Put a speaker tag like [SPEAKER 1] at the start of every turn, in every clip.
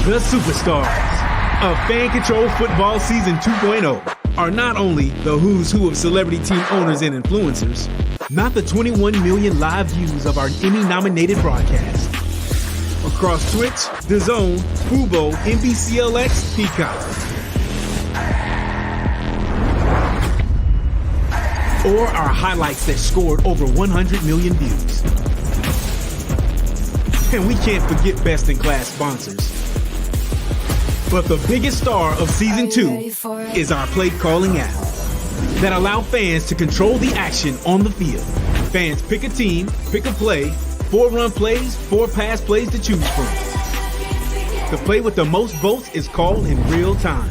[SPEAKER 1] The superstars of Fan Control Football Season 2.0 are not only the who's who of celebrity team owners and influencers, not the 21 million live views of our Emmy-nominated broadcast. Across Twitch, DAZN, Fubo, NBCLX, Peacock. Or our highlights that scored over 100 million views. And we can't forget best-in-class sponsors. But the biggest star of Season 2 is our play calling app that allow fans to control the action on the field. Fans pick a team, pick a play, 4 run plays, 4 pass plays to choose from. The play with the most votes is called in real time.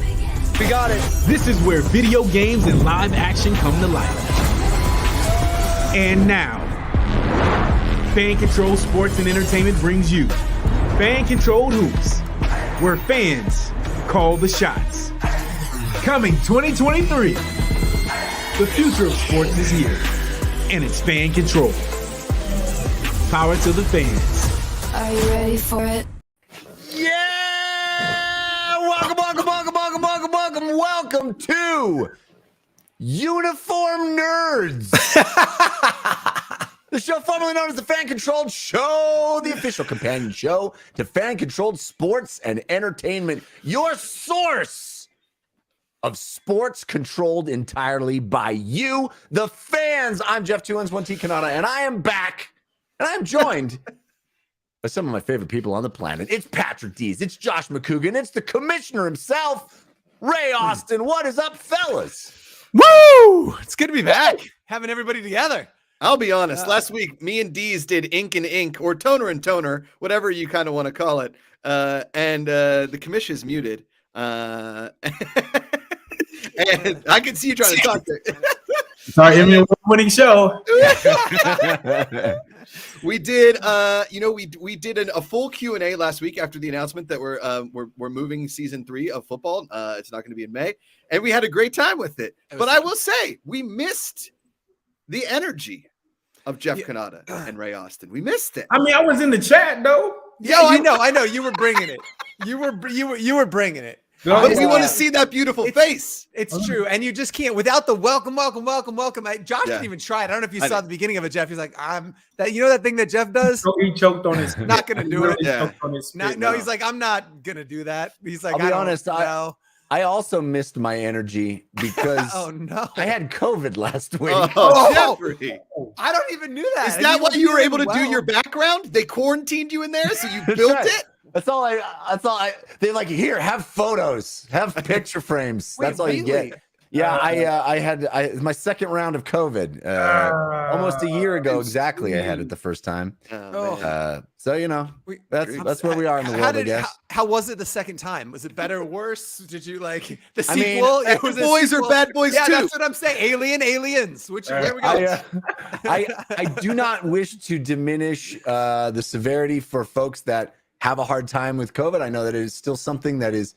[SPEAKER 2] We got it.
[SPEAKER 1] This is where video games and live action come to life. And now, Fan Control Sports and Entertainment brings you Fan Controlled Hoops, where fans call the shots. Coming 2023, the future of sports is here, and it's Fan Control. Power to the fans.
[SPEAKER 3] Are you ready for it?
[SPEAKER 2] Yeah! Welcome to Uniform Nerds. The show formerly known as the Fan Controlled Show, the official companion show to Fan Controlled Sports and Entertainment, your source of sports controlled entirely by you, the fans. I'm Jeff 2-1T Kanata, and I am back, and I'm joined by some of my favorite people on the planet. It's Patrick Dees, it's Josh McCougan, it's the commissioner himself, Ray Austin. What is up, fellas?
[SPEAKER 4] Woo! It's good to be back, having everybody together. I'll be honest. Last week, me and Deez did Ink and Ink, or Toner and Toner, whatever you kind of want to call it. And the commish is muted. And I can see you trying to talk to it.
[SPEAKER 1] Sorry, Emmy winning show.
[SPEAKER 4] We did, we did a full Q&A last week after the announcement that we're moving season 3 of football. It's not going to be in May, and we had a great time with it. But I will say, we missed the energy of Jeff Kanata and Ray Austin. We missed it.
[SPEAKER 1] I mean, I was in the chat though.
[SPEAKER 4] Yeah, I know. You were bringing it. You were bringing it. But we want to see that beautiful face. It's true, and you just can't without the welcome. Josh didn't even try it. I don't know if you saw the beginning of it, Jeff. He's like, that thing that Jeff does.
[SPEAKER 1] He choked on his.
[SPEAKER 4] Not gonna do it.
[SPEAKER 1] Yeah.
[SPEAKER 4] No, he's like, I'm not gonna do that. He's like,
[SPEAKER 2] I'll be honest. I also missed my energy because
[SPEAKER 4] oh no,
[SPEAKER 2] I had COVID last week.
[SPEAKER 4] Jeffrey.
[SPEAKER 3] I don't even knew that.
[SPEAKER 4] Is that why you were able to do your background? They quarantined you in there, so you built it.
[SPEAKER 2] That's all I. They like, here, have photos, have picture frames. That's all you get. Yeah, I had my second round of COVID almost a year ago exactly. I had it the first time. So that's where we are in the world, I guess.
[SPEAKER 4] How was it the second time? Was it better or worse? Did you like the sequel? It was boys or bad boys too. That's what I'm saying. Aliens. There we go.
[SPEAKER 2] I do not wish to diminish the severity for folks that have a hard time with COVID. I know that it is still something that is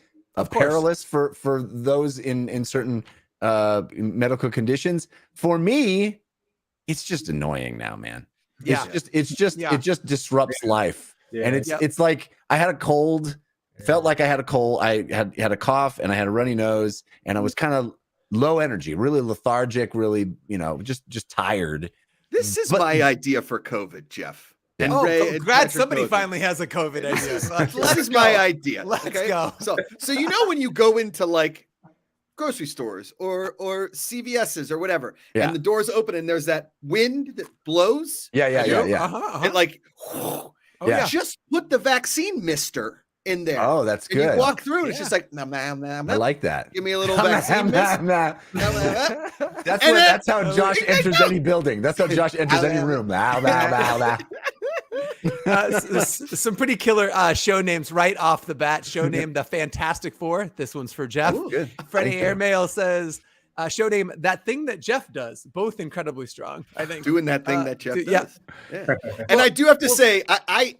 [SPEAKER 2] perilous for those in certain medical conditions. For me, it's just annoying now, man. Yeah. It just disrupts life. Yeah. And it's like I had a cold, felt like I had a cold. I had a cough and I had a runny nose and I was kind of low energy, really lethargic, really, just tired.
[SPEAKER 4] This is my idea for COVID, Jeff. And Ray, glad somebody finally has a COVID idea. This is my idea. Let's go. So when you go into like grocery stores or CVS's or whatever, and the doors open and there's that wind that blows.
[SPEAKER 2] Yeah.
[SPEAKER 4] And like, just put the vaccine mister in there.
[SPEAKER 2] Oh, that's good.
[SPEAKER 4] And you walk through and it's just like, nah.
[SPEAKER 2] I like that.
[SPEAKER 4] Give me a little vaccine mist.
[SPEAKER 2] That's how Josh enters any building. That's how Josh enters any room.
[SPEAKER 4] Some pretty killer show names right off the bat. Show name The Fantastic Four. This one's for Jeff.
[SPEAKER 2] Ooh,
[SPEAKER 4] Freddie Airmail says, show name That Thing That Jeff Does. Both incredibly strong, I think. Doing that thing that Jeff does. Yeah. And I do have to say, I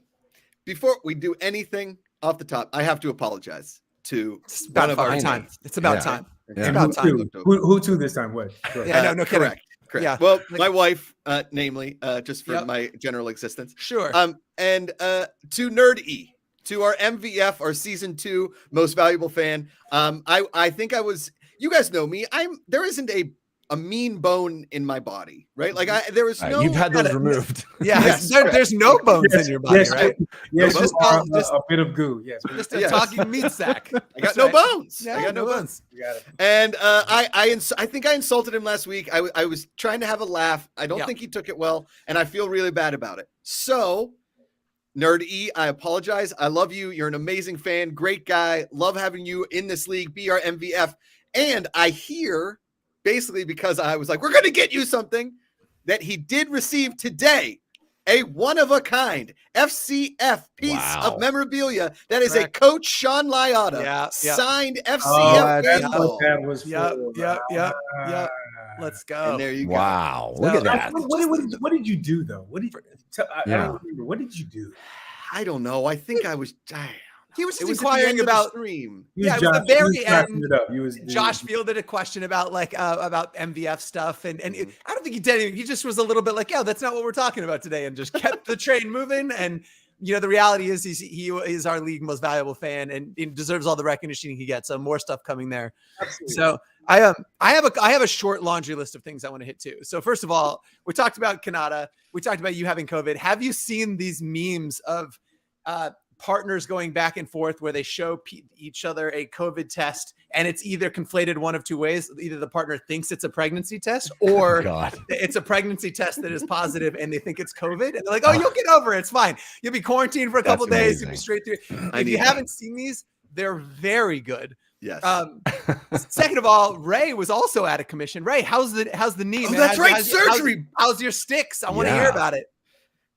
[SPEAKER 4] before we do anything off the top, I have to apologize to one of our time. It's about time. It's about time.
[SPEAKER 1] Who to this time? What?
[SPEAKER 4] Yeah, no, correct. Yeah. Well, my wife, namely, just for my general existence. Sure. And to Nerd E, to our MVF, our season 2 most valuable fan. I think I was, you guys know me. There isn't a mean bone in my body, right? Like there was no.
[SPEAKER 2] You've had those removed.
[SPEAKER 5] Yeah,
[SPEAKER 4] yes,
[SPEAKER 5] there's no bones in your body, right?
[SPEAKER 6] Yes,
[SPEAKER 5] no
[SPEAKER 6] just a bit of goo. Yes,
[SPEAKER 5] just a talking meat sack.
[SPEAKER 4] I got no bones.
[SPEAKER 5] Yeah,
[SPEAKER 4] I got no bones.
[SPEAKER 6] You got it.
[SPEAKER 4] And I think I insulted him last week. I was trying to have a laugh. I don't think he took it well, and I feel really bad about it. So, Nerd E, I apologize. I love you. You're an amazing fan, great guy. Love having you in this league. Be our MVF. And I hear, basically because I was like, we're going to get you something, that he did receive today a one-of-a-kind FCF piece of memorabilia that is a Coach Sean Liotta signed FCF.
[SPEAKER 6] That's what that was for.
[SPEAKER 5] Yep. Let's go.
[SPEAKER 4] And there you go.
[SPEAKER 2] Wow. Look at that.
[SPEAKER 6] What did you do, though? What did you I don't remember. What did you do?
[SPEAKER 4] I don't know. I think I was...
[SPEAKER 5] He was just inquiring about
[SPEAKER 4] stream.
[SPEAKER 5] Yeah, it was the very end.
[SPEAKER 6] Josh
[SPEAKER 5] fielded a question about about MVF stuff, and I don't think he did anything. He just was a little bit like, "Yeah, that's not what we're talking about today," and just kept the train moving. And the reality is he is our league most valuable fan, and he deserves all the recognition he gets. So more stuff coming there. Absolutely. So I have a short laundry list of things I want to hit too. So first of all, we talked about Kanata. We talked about you having COVID. Have you seen these memes of partners going back and forth where they show each other a COVID test, and it's either conflated one of two ways? Either the partner thinks it's a pregnancy test, or it's a pregnancy test that is positive and they think it's COVID, and they're like, "Oh, you'll get over it. It's fine. You'll be quarantined for a couple days. You'll be straight through." If you haven't seen these, they're very good.
[SPEAKER 4] Yes.
[SPEAKER 5] Second of all, Ray was also at a commission. Ray, how's the knee?
[SPEAKER 4] Oh,
[SPEAKER 5] man?
[SPEAKER 4] that's right. Surgery.
[SPEAKER 5] How's your sticks? I want to hear about it.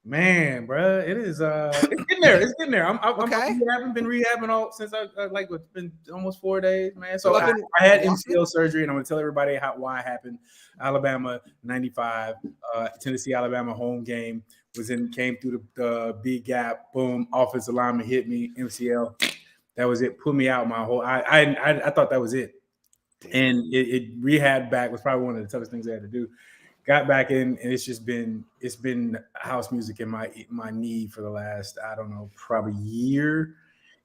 [SPEAKER 6] Man, bro, it is it's getting there. It's getting there. I haven't been rehabbing all since it's been almost 4 days, man. So I had MCL surgery, and I'm gonna tell everybody why it happened. Alabama 95, Tennessee Alabama home game came through the big gap. Boom, offensive lineman hit me, MCL. That was it. Put me out my whole. I thought that was it, and it rehab back was probably one of the toughest things I had to do. Got back in, and it's been house music in my knee for the last, I don't know, probably year.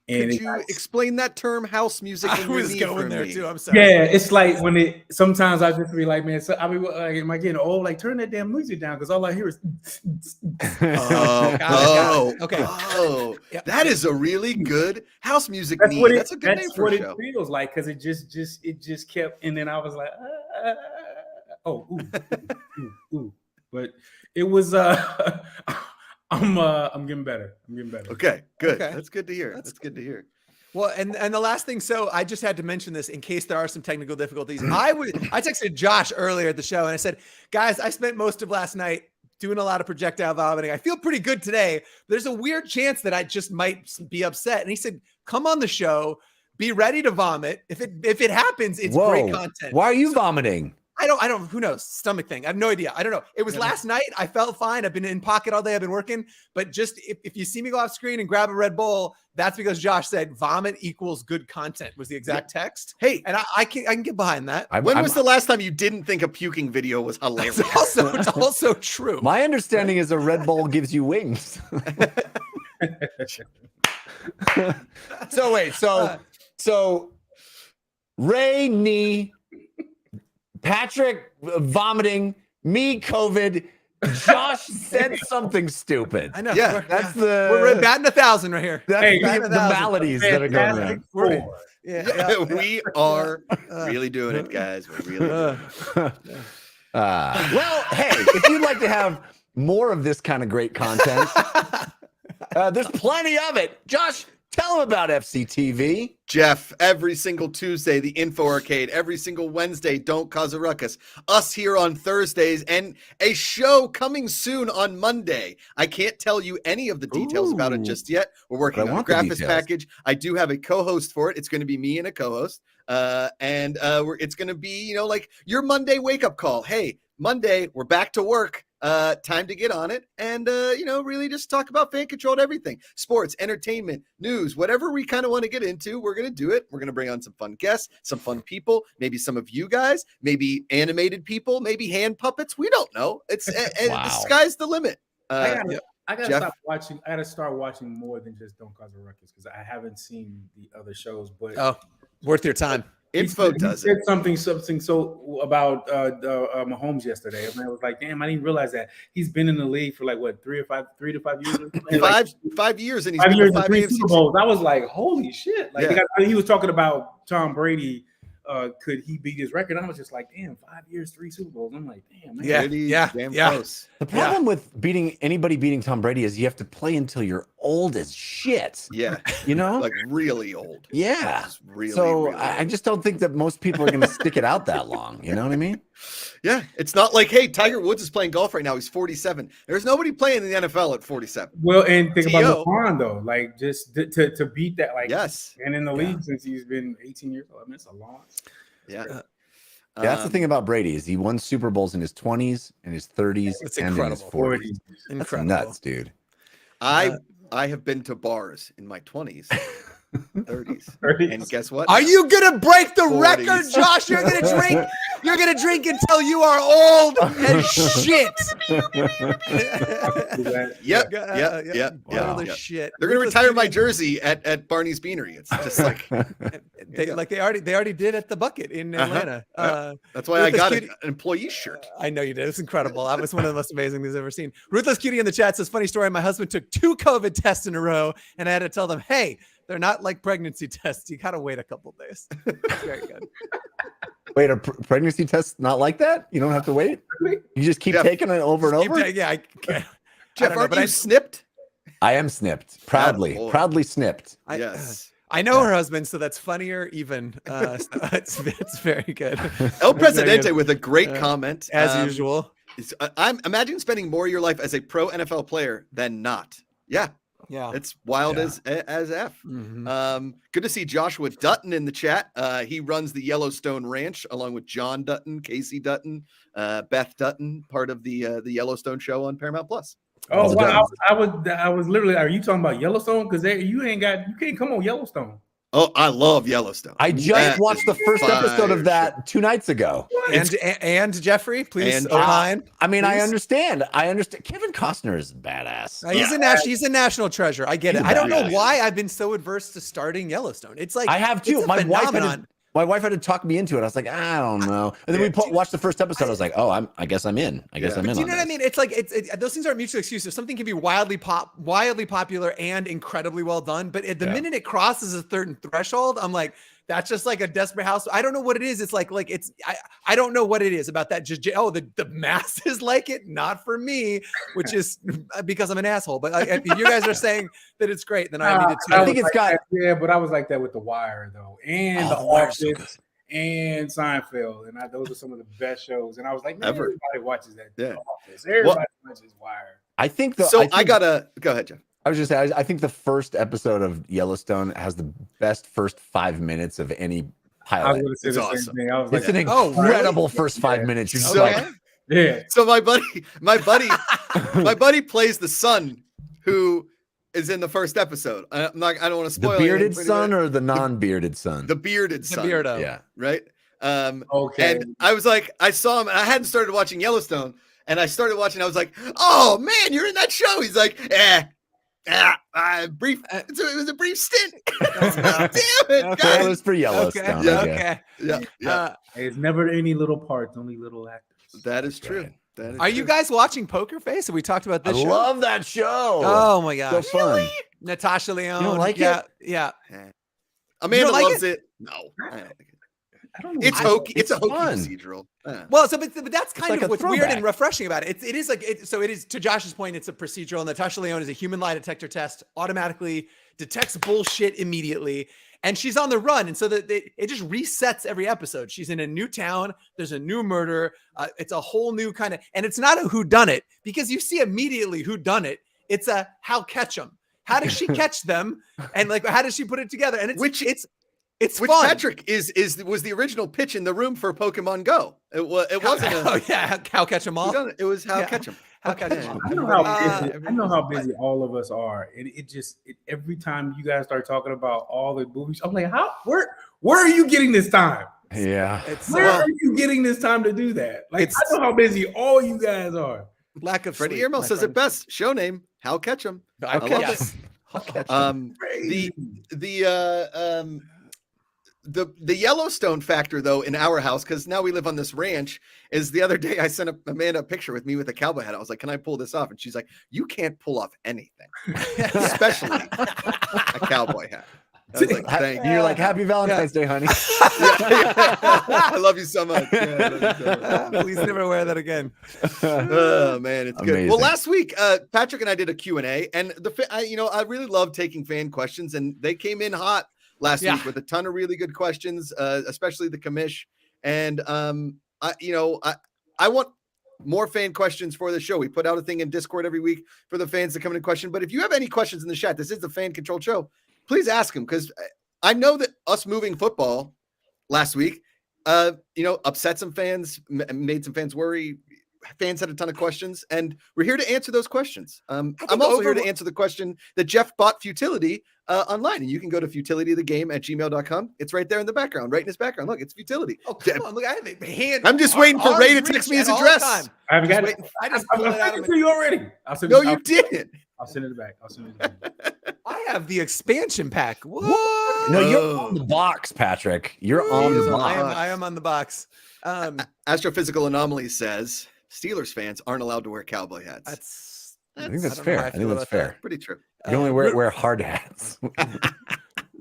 [SPEAKER 6] And
[SPEAKER 4] could you explain that term, house music?
[SPEAKER 5] I was going there too. I'm sorry.
[SPEAKER 6] Yeah, it's like when sometimes I just be like, man, so I mean, like, am I getting old? Like, turn that damn music down, because all I hear is.
[SPEAKER 5] Okay.
[SPEAKER 4] Oh, that is a really good house music knee. That's a good name for a show.
[SPEAKER 6] That's what it feels like, because it just kept, and then I was like, ooh. But it was I'm getting better.
[SPEAKER 4] Okay, good. Okay. That's good to hear. That's good to hear.
[SPEAKER 5] Well, and the last thing, so I just had to mention this in case there are some technical difficulties. I texted Josh earlier at the show, and I said, guys, I spent most of last night doing a lot of projectile vomiting. I feel pretty good today. There's a weird chance that I just might be upset. And he said, come on the show, be ready to vomit. If it happens, it's great content.
[SPEAKER 2] Why are you vomiting?
[SPEAKER 5] I don't, who knows? Stomach thing. I have no idea. I don't know. It was last night. I felt fine. I've been in pocket all day. I've been working, but just if you see me go off screen and grab a Red Bull, that's because Josh said vomit equals good content was the exact text.
[SPEAKER 4] Hey,
[SPEAKER 5] and I can get behind that.
[SPEAKER 4] When was the last time you didn't think a puking video was hilarious?
[SPEAKER 5] It's also true.
[SPEAKER 2] My understanding is a Red Bull gives you wings. So Ray knee, Patrick vomiting, me COVID, Josh said something stupid.
[SPEAKER 5] I know.
[SPEAKER 4] Yeah,
[SPEAKER 5] we're batting 1,000 right here.
[SPEAKER 2] That's the maladies that are going on.
[SPEAKER 4] We are really doing it, guys. We're really doing it.
[SPEAKER 2] Well, hey, if you'd like to have more of this kind of great content, there's plenty of it. Josh, tell them about FCTV.
[SPEAKER 4] Jeff, every single Tuesday, the Info Arcade. Every single Wednesday, Don't Cause a Ruckus. Us here on Thursdays, and a show coming soon on Monday. I can't tell you any of the details about it just yet. We're working on a graphics package. I do have a co-host for it. It's going to be me and a co-host. It's going to be, like your Monday wake-up call. Hey, Monday, we're back to work. Time to get on it and, really just talk about fan-controlled everything. Sports, entertainment, news, whatever we kind of want to get into, we're going to do it. We're going to bring on some fun guests, some fun people, maybe some of you guys, maybe animated people, maybe hand puppets. We don't know. It's the sky's the limit.
[SPEAKER 6] I I gotta
[SPEAKER 4] Jeff?
[SPEAKER 6] stop watching. I gotta start watching more than just Don't Cause a Ruckus because I haven't seen the other shows. But
[SPEAKER 5] worth your time.
[SPEAKER 4] Info
[SPEAKER 6] he
[SPEAKER 4] does
[SPEAKER 6] said
[SPEAKER 4] it.
[SPEAKER 6] something so about Mahomes yesterday. And I was like, damn, I didn't realize that he's been in the league for like what 3 to 5 years. Or
[SPEAKER 4] 5 years, and he's
[SPEAKER 6] 5
[SPEAKER 4] been
[SPEAKER 6] years
[SPEAKER 4] to
[SPEAKER 6] and
[SPEAKER 4] 5
[SPEAKER 6] 3
[SPEAKER 4] AFC.
[SPEAKER 6] Super Bowls. I was like, holy shit! Like
[SPEAKER 4] Yeah.
[SPEAKER 6] he was talking about Tom Brady. Could he beat his record? I was just like, damn, 5 years, 3 Super Bowls. I'm like, damn, man.
[SPEAKER 4] Damn close.
[SPEAKER 2] The problem with anybody beating Tom Brady is you have to play until you're old as shit.
[SPEAKER 4] Yeah,
[SPEAKER 2] you know,
[SPEAKER 4] like really old.
[SPEAKER 2] Yeah,
[SPEAKER 4] really.
[SPEAKER 2] I just don't think that most people are going to stick it out that long. You know what I mean?
[SPEAKER 4] Yeah, it's not like, hey, Tiger Woods is playing golf right now. He's 47. There's nobody playing in the NFL at 47.
[SPEAKER 6] Well, and think about LeBron though, like just to beat that, like
[SPEAKER 4] yes,
[SPEAKER 6] and in the league since he's been 18 years old. I mean, it's a long.
[SPEAKER 4] Yeah.
[SPEAKER 2] That's the thing about Brady is he won Super Bowls in his 20s, in his 30s, and in his 40s. That's nuts, dude.
[SPEAKER 4] I have been to bars in my 20s. 30s. And guess what?
[SPEAKER 5] Are you gonna break the record, Josh? You're gonna drink. You're gonna drink until you are old as shit.
[SPEAKER 4] Yep.
[SPEAKER 5] Shit.
[SPEAKER 4] They're gonna retire my jersey at Barney's Beanery. It's just like
[SPEAKER 5] they already did at the Bucket in Atlanta.
[SPEAKER 4] That's why I got an employee shirt.
[SPEAKER 5] I know you did. It's incredible. That was one of the most amazing things I've ever seen. Ruthless Cutie in the chat says, funny story. My husband took 2 COVID tests in a row, and I had to tell them, hey, they're not like pregnancy tests. You gotta wait a couple of days. Very good.
[SPEAKER 2] Wait, a pregnancy test not like that? You don't have to wait? You just keep taking it over and over?
[SPEAKER 5] Yeah.
[SPEAKER 4] Jeff, aren't you snipped?
[SPEAKER 2] I am snipped. Proudly snipped.
[SPEAKER 4] Yes.
[SPEAKER 5] I know her husband, so that's funnier even. So it's very good.
[SPEAKER 4] El Presidente with a great comment.
[SPEAKER 5] As usual.
[SPEAKER 4] I'm imagine spending more of your life as a pro NFL player than not. Yeah. It's wild as F.
[SPEAKER 5] Mm-hmm.
[SPEAKER 4] Good to see Joshua Dutton in the chat. He runs the Yellowstone Ranch along with John Dutton, Casey Dutton, Beth Dutton, part of the Yellowstone show on Paramount Plus.
[SPEAKER 6] Oh wow! I was literally. Are you talking about Yellowstone? Because you can't come on Yellowstone.
[SPEAKER 4] Oh, I love Yellowstone.
[SPEAKER 2] I just watched the first episode of that 2 nights ago.
[SPEAKER 5] And Jeffrey, please opine.
[SPEAKER 2] I mean, I understand. Kevin Costner is badass.
[SPEAKER 5] He's a national treasure. I get it. I don't know why I've been so adverse to starting Yellowstone. It's like
[SPEAKER 2] I have too. My wife had to talk me into it. I was like, I don't know. And then we watched the first episode. I was like, I guess I'm in. I guess I'm in.
[SPEAKER 5] Do you know what I mean? It's like those things aren't mutually exclusive. Something can be wildly popular and incredibly well done, but at the minute it crosses a certain threshold, I'm like, that's just like a desperate house. I don't know what it is. It's like it's I don't know what it is about that. Just the masses like it, not for me, which is because I'm an asshole. But if you guys are saying that it's great, then I need to.
[SPEAKER 2] I think it's got
[SPEAKER 6] but I was like that with The Wire though, and The Office, and Seinfeld, and those are some of the best shows. And I was like, man, everybody watches that. The Office. Everybody watches Wire.
[SPEAKER 2] I think
[SPEAKER 4] I gotta go ahead, Jeff.
[SPEAKER 2] I was just saying, I think the first episode of Yellowstone has the best first 5 minutes of any pilot.
[SPEAKER 6] It's awesome.
[SPEAKER 2] It's an incredible first 5 minutes. You're just like,
[SPEAKER 4] So my buddy plays the son who is in the first episode. I don't want to spoil
[SPEAKER 2] the bearded son or the non-bearded son.
[SPEAKER 4] The bearded son.
[SPEAKER 5] Beardo.
[SPEAKER 2] Yeah.
[SPEAKER 4] Right.
[SPEAKER 6] Okay.
[SPEAKER 4] And I was like, I saw him, and I hadn't started watching Yellowstone, and I started watching. I was like, oh man, you're in that show. He's like, brief. It was a brief stint. Damn it, guys.
[SPEAKER 2] It was for Yellowstone.
[SPEAKER 5] Okay.
[SPEAKER 4] Yeah.
[SPEAKER 6] It's never any little parts, only little actors.
[SPEAKER 4] That is true.
[SPEAKER 5] Are you guys watching Poker Face? Have we talked about this show?
[SPEAKER 2] I love that show.
[SPEAKER 5] Oh my gosh.
[SPEAKER 2] So fun.
[SPEAKER 5] Really? Natasha Lyonne.
[SPEAKER 2] You don't like it?
[SPEAKER 5] Yeah.
[SPEAKER 4] Amanda loves it. No, I don't like it.
[SPEAKER 6] I don't know.
[SPEAKER 4] It's hokey. It's a hokey
[SPEAKER 2] fun.
[SPEAKER 4] procedural.
[SPEAKER 5] Well, but that's kind
[SPEAKER 2] like
[SPEAKER 5] of
[SPEAKER 2] a
[SPEAKER 5] what's
[SPEAKER 2] throwback.
[SPEAKER 5] weird and refreshing about it. It is to Josh's point. It's a procedural. Natasha Lyonne is a human lie detector test. Automatically detects bullshit immediately, and she's on the run. And so that it just resets every episode. She's in a new town. There's a new murder. It's a whole new kind of, and it's not a whodunit because you see immediately who done it. It's a how catch them. How does she catch them? And like how does she put it together? And it's
[SPEAKER 4] which
[SPEAKER 5] fun.
[SPEAKER 4] Patrick was the original pitch in the room for Pokemon Go. It wasn't.
[SPEAKER 5] How catch them all.
[SPEAKER 4] It was how catch them.
[SPEAKER 5] How catch them all.
[SPEAKER 6] I know how busy all of us are, and every time you guys start talking about all the movies, I'm like, where are you getting this time?
[SPEAKER 2] Yeah.
[SPEAKER 6] Where are you getting this time to do that? Like, I know how busy all you guys are.
[SPEAKER 5] Lack of
[SPEAKER 4] Freddie
[SPEAKER 5] sleep,
[SPEAKER 4] Earmel says it best. Show name, Hal Ketchum.
[SPEAKER 5] I love it.
[SPEAKER 4] The Yellowstone factor, though, in our house, because now we live on this ranch, is the other day I sent Amanda a picture with me with a cowboy hat. I was like, can I pull this off? And she's like, you can't pull off anything, especially a cowboy hat. I was like, thank you.
[SPEAKER 2] You're like, happy Valentine's Day, honey.
[SPEAKER 4] I love you so much.
[SPEAKER 5] Please never wear that again.
[SPEAKER 4] Oh man, it's
[SPEAKER 2] Amazing.
[SPEAKER 4] good. Well, last week, Patrick and I did a Q&A, and I really love taking fan questions, and they came in hot last week with a ton of really good questions, especially the commish. And I want more fan questions for the show. We put out a thing in Discord every week for the fans to come in and question. But if you have any questions in the chat, this is the fan controlled show. Please ask them, because I know that us moving football last week, upset some fans, made some fans worry. Fans had a ton of questions, and we're here to answer those questions. I'm also here to answer the question that Jeff bought futility online, and you can go to futilityofthegame@gmail.com. It's right there in the background, right in his background. Look, it's futility.
[SPEAKER 5] Oh, come on. Look, I have a hand.
[SPEAKER 4] I'm just waiting for Ray to text me his address.
[SPEAKER 6] I haven't got it.
[SPEAKER 5] I just pulled it out of
[SPEAKER 6] to you already.
[SPEAKER 4] No, you didn't.
[SPEAKER 6] I'll send it back.
[SPEAKER 5] I have the expansion pack. What?
[SPEAKER 2] No, you're on the box, Patrick. You're on the box.
[SPEAKER 5] I am on the box.
[SPEAKER 4] Astrophysical Anomaly says Steelers fans aren't allowed to wear cowboy hats.
[SPEAKER 2] I think that's fair. I think that's fair.
[SPEAKER 4] Pretty true.
[SPEAKER 2] You can only wear hard hats.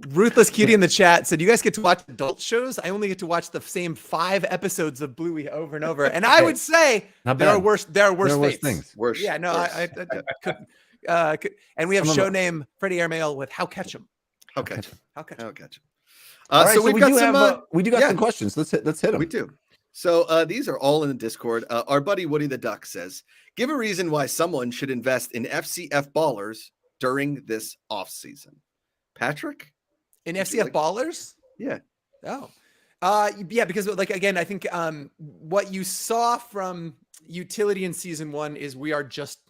[SPEAKER 5] Ruthless Cutie in the chat said, you guys get to watch adult shows? I only get to watch the same 5 episodes of Bluey over and over. And I would say there are worse
[SPEAKER 2] things.
[SPEAKER 5] Worse. Yeah, no, I couldn't. And we have show name Freddie Airmail with How Ketchum.
[SPEAKER 4] How Ketchum.
[SPEAKER 2] All right, so we do got some questions. Let's hit them.
[SPEAKER 4] We do. So these are all in the Discord. Our buddy Woody the Duck says, give a reason why someone should invest in FCF ballers during this off season. Patrick?
[SPEAKER 5] In FCF ballers?
[SPEAKER 4] Yeah.
[SPEAKER 5] Oh. Yeah, because again, I think what you saw from utility in season 1 is we are just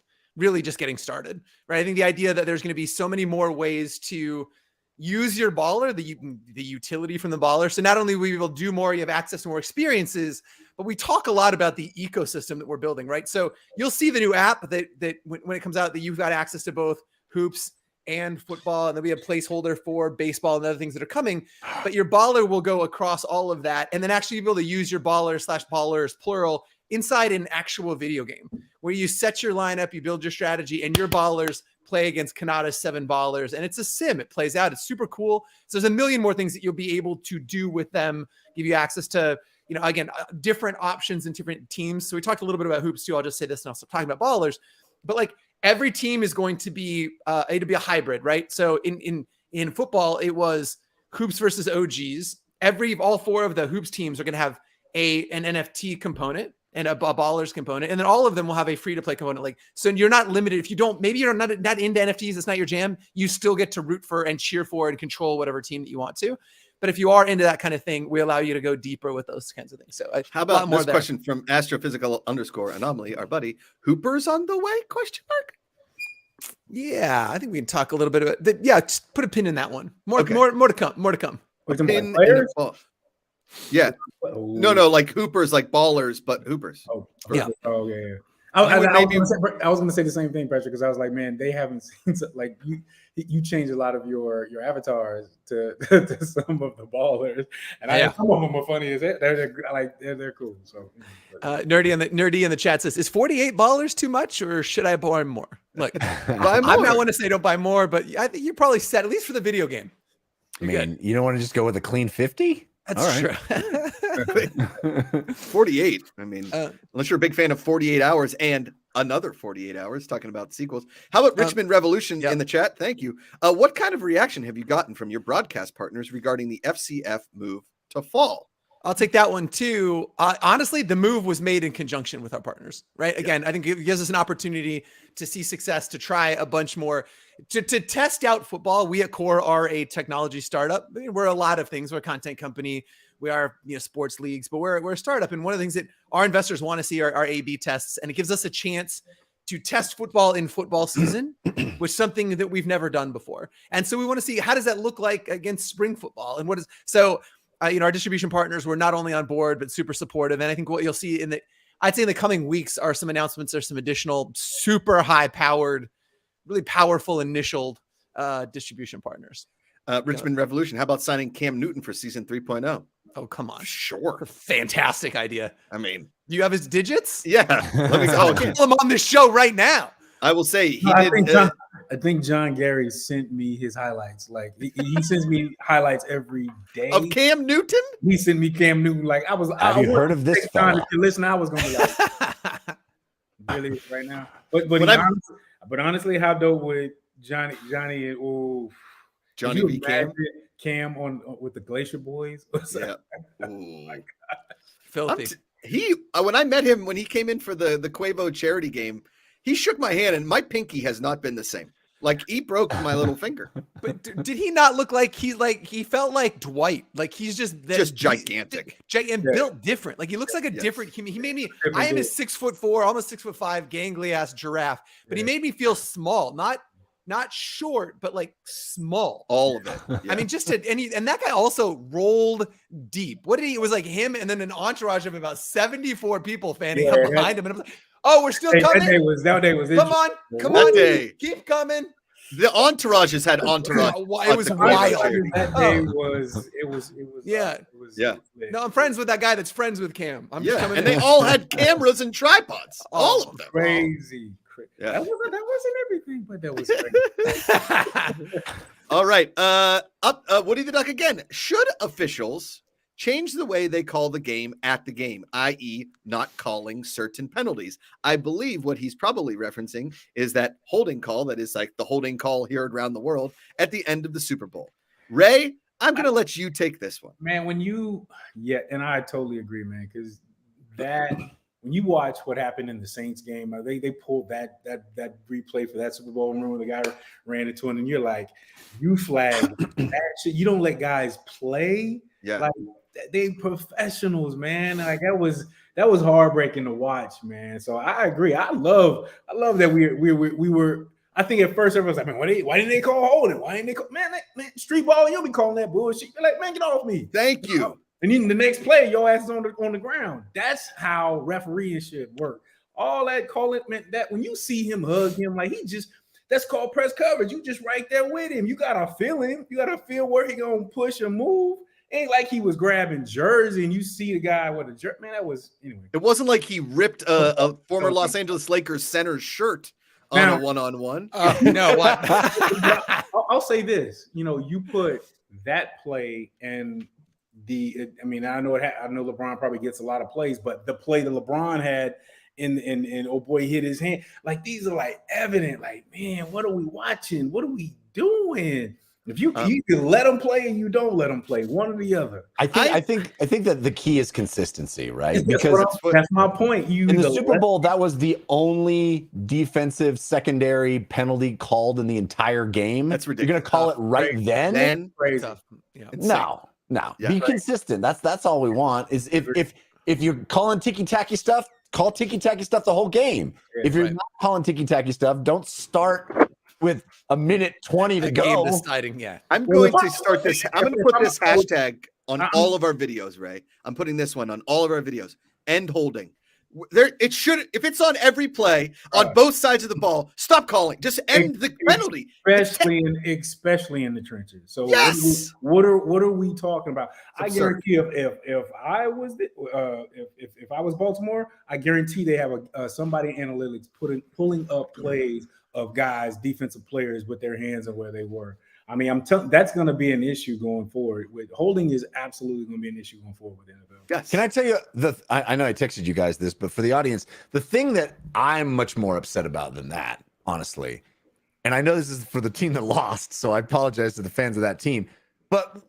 [SPEAKER 5] getting started, right? I think the idea that there's going to be so many more ways to use your baller, the utility from the baller. So not only will you do more, you have access to more experiences, but we talk a lot about the ecosystem that we're building, right? So you'll see the new app that when it comes out, that you've got access to both hoops and football, and then we have placeholder for baseball and other things that are coming, but your baller will go across all of that, and then actually be able to use your baller/ballers plural inside an actual video game where you set your lineup, you build your strategy, and your ballers play against Kanata's 7 ballers, and it's a sim. It plays out. It's super cool. So there's a million more things that you'll be able to do with them, give you access to, again, different options and different teams. So we talked a little bit about hoops too. I'll just say this and I'll stop talking about ballers, but every team is going to be a hybrid, right? So in football, it was hoops versus OGs. All 4 of the hoops teams are going to have an NFT component and a ballers component, and then all of them will have a free-to-play component. So you're not limited. If you don't, maybe you're not into NFTs, it's not your jam, you still get to root for and cheer for and control whatever team that you want to. But if you are into that kind of thing, we allow you to go deeper with those kinds of things. So
[SPEAKER 4] how about this question from Astrophysical_Anomaly, our buddy? Hoopers on the way? ?
[SPEAKER 5] Yeah, I think we can talk a little bit about that. Yeah, just put a pin in that one. More to come.
[SPEAKER 4] Pin yeah. No, like hoopers, like ballers, but hoopers.
[SPEAKER 6] Yeah. I was going to say the same thing, Patrick, because I was like, man, they haven't seen you change a lot of your avatars to some of the ballers, and some of them are funny as it. They're cool. So
[SPEAKER 5] nerdy in the chat says, is 48 ballers too much, or should I buy more? Look,
[SPEAKER 4] buy more.
[SPEAKER 5] I'm not want to say don't buy more, but I think you're probably set, at least for the video game.
[SPEAKER 2] You don't want to just go with a clean 50?
[SPEAKER 5] That's true.
[SPEAKER 4] 48. I mean, unless you're a big fan of 48 Hours and another 48 Hours, talking about sequels. How about Richmond Revolution in the chat? Thank you. What kind of reaction have you gotten from your broadcast partners regarding the FCF move to fall?
[SPEAKER 5] I'll take that one too. Honestly, the move was made in conjunction with our partners, right? Again, I think it gives us an opportunity to see success, to try a bunch more, to test out football. We at Core are a technology startup. We're a lot of things. We're a content company. We are, sports leagues, but we're a startup. And one of the things that our investors want to see are A/B tests. And it gives us a chance to test football in football season, which is something that we've never done before. And so we want to see, how does that look like against spring football? And our distribution partners were not only on board, but super supportive. And I think what you'll see I'd say in the coming weeks are some announcements or some additional super high powered really powerful initial distribution partners.
[SPEAKER 4] Richmond Revolution. How about signing Cam Newton for season 3.0?
[SPEAKER 5] Oh, come on.
[SPEAKER 4] Sure.
[SPEAKER 5] Fantastic idea.
[SPEAKER 4] I mean,
[SPEAKER 5] do you have his digits?
[SPEAKER 4] Yeah. Let me
[SPEAKER 5] call him on this show right now.
[SPEAKER 4] I will say
[SPEAKER 6] I think John Gary sent me his highlights. Like he sends me highlights every day
[SPEAKER 4] of Cam Newton.
[SPEAKER 6] He sent me Cam Newton. Like
[SPEAKER 2] have you heard of this fella?
[SPEAKER 6] Listen, I was gonna be like, really right now. But honestly, how dope would Johnny
[SPEAKER 4] B.
[SPEAKER 6] Cam on with the Glacier Boys?
[SPEAKER 4] Yeah.
[SPEAKER 6] Oh my God.
[SPEAKER 5] Filthy.
[SPEAKER 4] When I met him when he came in for the Quavo charity game, he shook my hand and my pinky has not been the same. Like he broke my little finger.
[SPEAKER 5] But did he not look like he felt like Dwight? Like he's just
[SPEAKER 4] gigantic
[SPEAKER 5] and built different. Like he looks like a different. He made me. I am a 6'4", almost 6'5", gangly ass giraffe. But he made me feel small, not short, but like small.
[SPEAKER 4] All of it.
[SPEAKER 5] Yeah. I mean, and that guy also rolled deep. What did he? It was like him and then an entourage of about 74 people fanning up behind him. And I was like, oh, we're still coming.
[SPEAKER 6] That day was
[SPEAKER 5] come on, keep coming.
[SPEAKER 4] The entourage has had entourage.
[SPEAKER 5] It was wild.
[SPEAKER 6] That day was.
[SPEAKER 5] Yeah. No, I'm friends with that guy that's friends with Cam. I'm just coming
[SPEAKER 4] and they all had cameras and tripods. All of them.
[SPEAKER 6] Crazy. Yeah. That wasn't everything, but that was crazy.
[SPEAKER 4] All right. Woody the Duck again. Should officials change the way they call the game at the game, i.e. not calling certain penalties? I believe what he's probably referencing is that holding call that is like the holding call here around the world at the end of the Super Bowl. Ray, I'm going to let you take this one.
[SPEAKER 6] Man, and I totally agree, man, because when you watch what happened in the Saints game, they pulled that replay for that Super Bowl. Remember the guy ran into him, and you're like, you flag that shit. You don't let guys play.
[SPEAKER 4] Yeah.
[SPEAKER 6] Like, they professionals, man. Like that was heartbreaking to watch, man. So I agree. I love that we were. I think at first everyone was like, man, why didn't they call holding? Why didn't they call man street ball? You'll be calling that bullshit. You're like, man, get off me.
[SPEAKER 4] Thank you.
[SPEAKER 6] And then the next play, your ass is on the ground. That's how refereeing should work. All that calling meant that when you see him hug him, like that's called press coverage. You just right there with him. You gotta feel him. You gotta feel where he gonna push or move. Ain't like he was grabbing jersey and you see the guy with a jersey. Man, that was anyway.
[SPEAKER 4] It wasn't like he ripped a former Los Angeles Lakers center shirt on a one-on-one.
[SPEAKER 5] No, what?
[SPEAKER 6] I'll say this. You put that play and I know LeBron probably gets a lot of plays, but the play that LeBron had and oh boy hit his hand. Like these are like evident. Like, man, what are we watching? What are we doing? If you can let them play and you don't let them play, one or the other.
[SPEAKER 2] I think that the key is consistency, right?
[SPEAKER 6] Because that's my point.
[SPEAKER 2] In the Super Bowl, that was the only defensive secondary penalty called in the entire game.
[SPEAKER 4] That's ridiculous.
[SPEAKER 2] You're going to call it right then?
[SPEAKER 4] Then
[SPEAKER 6] crazy.
[SPEAKER 2] No. Be consistent. That's all we want. Is if you're calling ticky-tacky stuff, call ticky-tacky stuff the whole game. If you're not calling ticky-tacky stuff, don't start with a minute 20 to go.
[SPEAKER 4] I'm going to start this. I'm going to put this hashtag on all of our videos, Ray. I'm putting this one on all of our videos. End holding. It should, if it's on every play on both sides of the ball, stop calling. Just end the penalty.
[SPEAKER 6] Especially in the trenches. So what are we talking about? I guarantee if I was if I was Baltimore, I guarantee they have somebody in analytics pulling up plays of guys, defensive players with their hands and where they were. I mean, that's going to be an issue going forward. With holding is absolutely going to be an issue going forward with NFL.
[SPEAKER 4] Yes.
[SPEAKER 2] Can I tell you I know I texted you guys this, but for the audience, the thing that I'm much more upset about than that, honestly, and I know this is for the team that lost, so I apologize to the fans of that team, but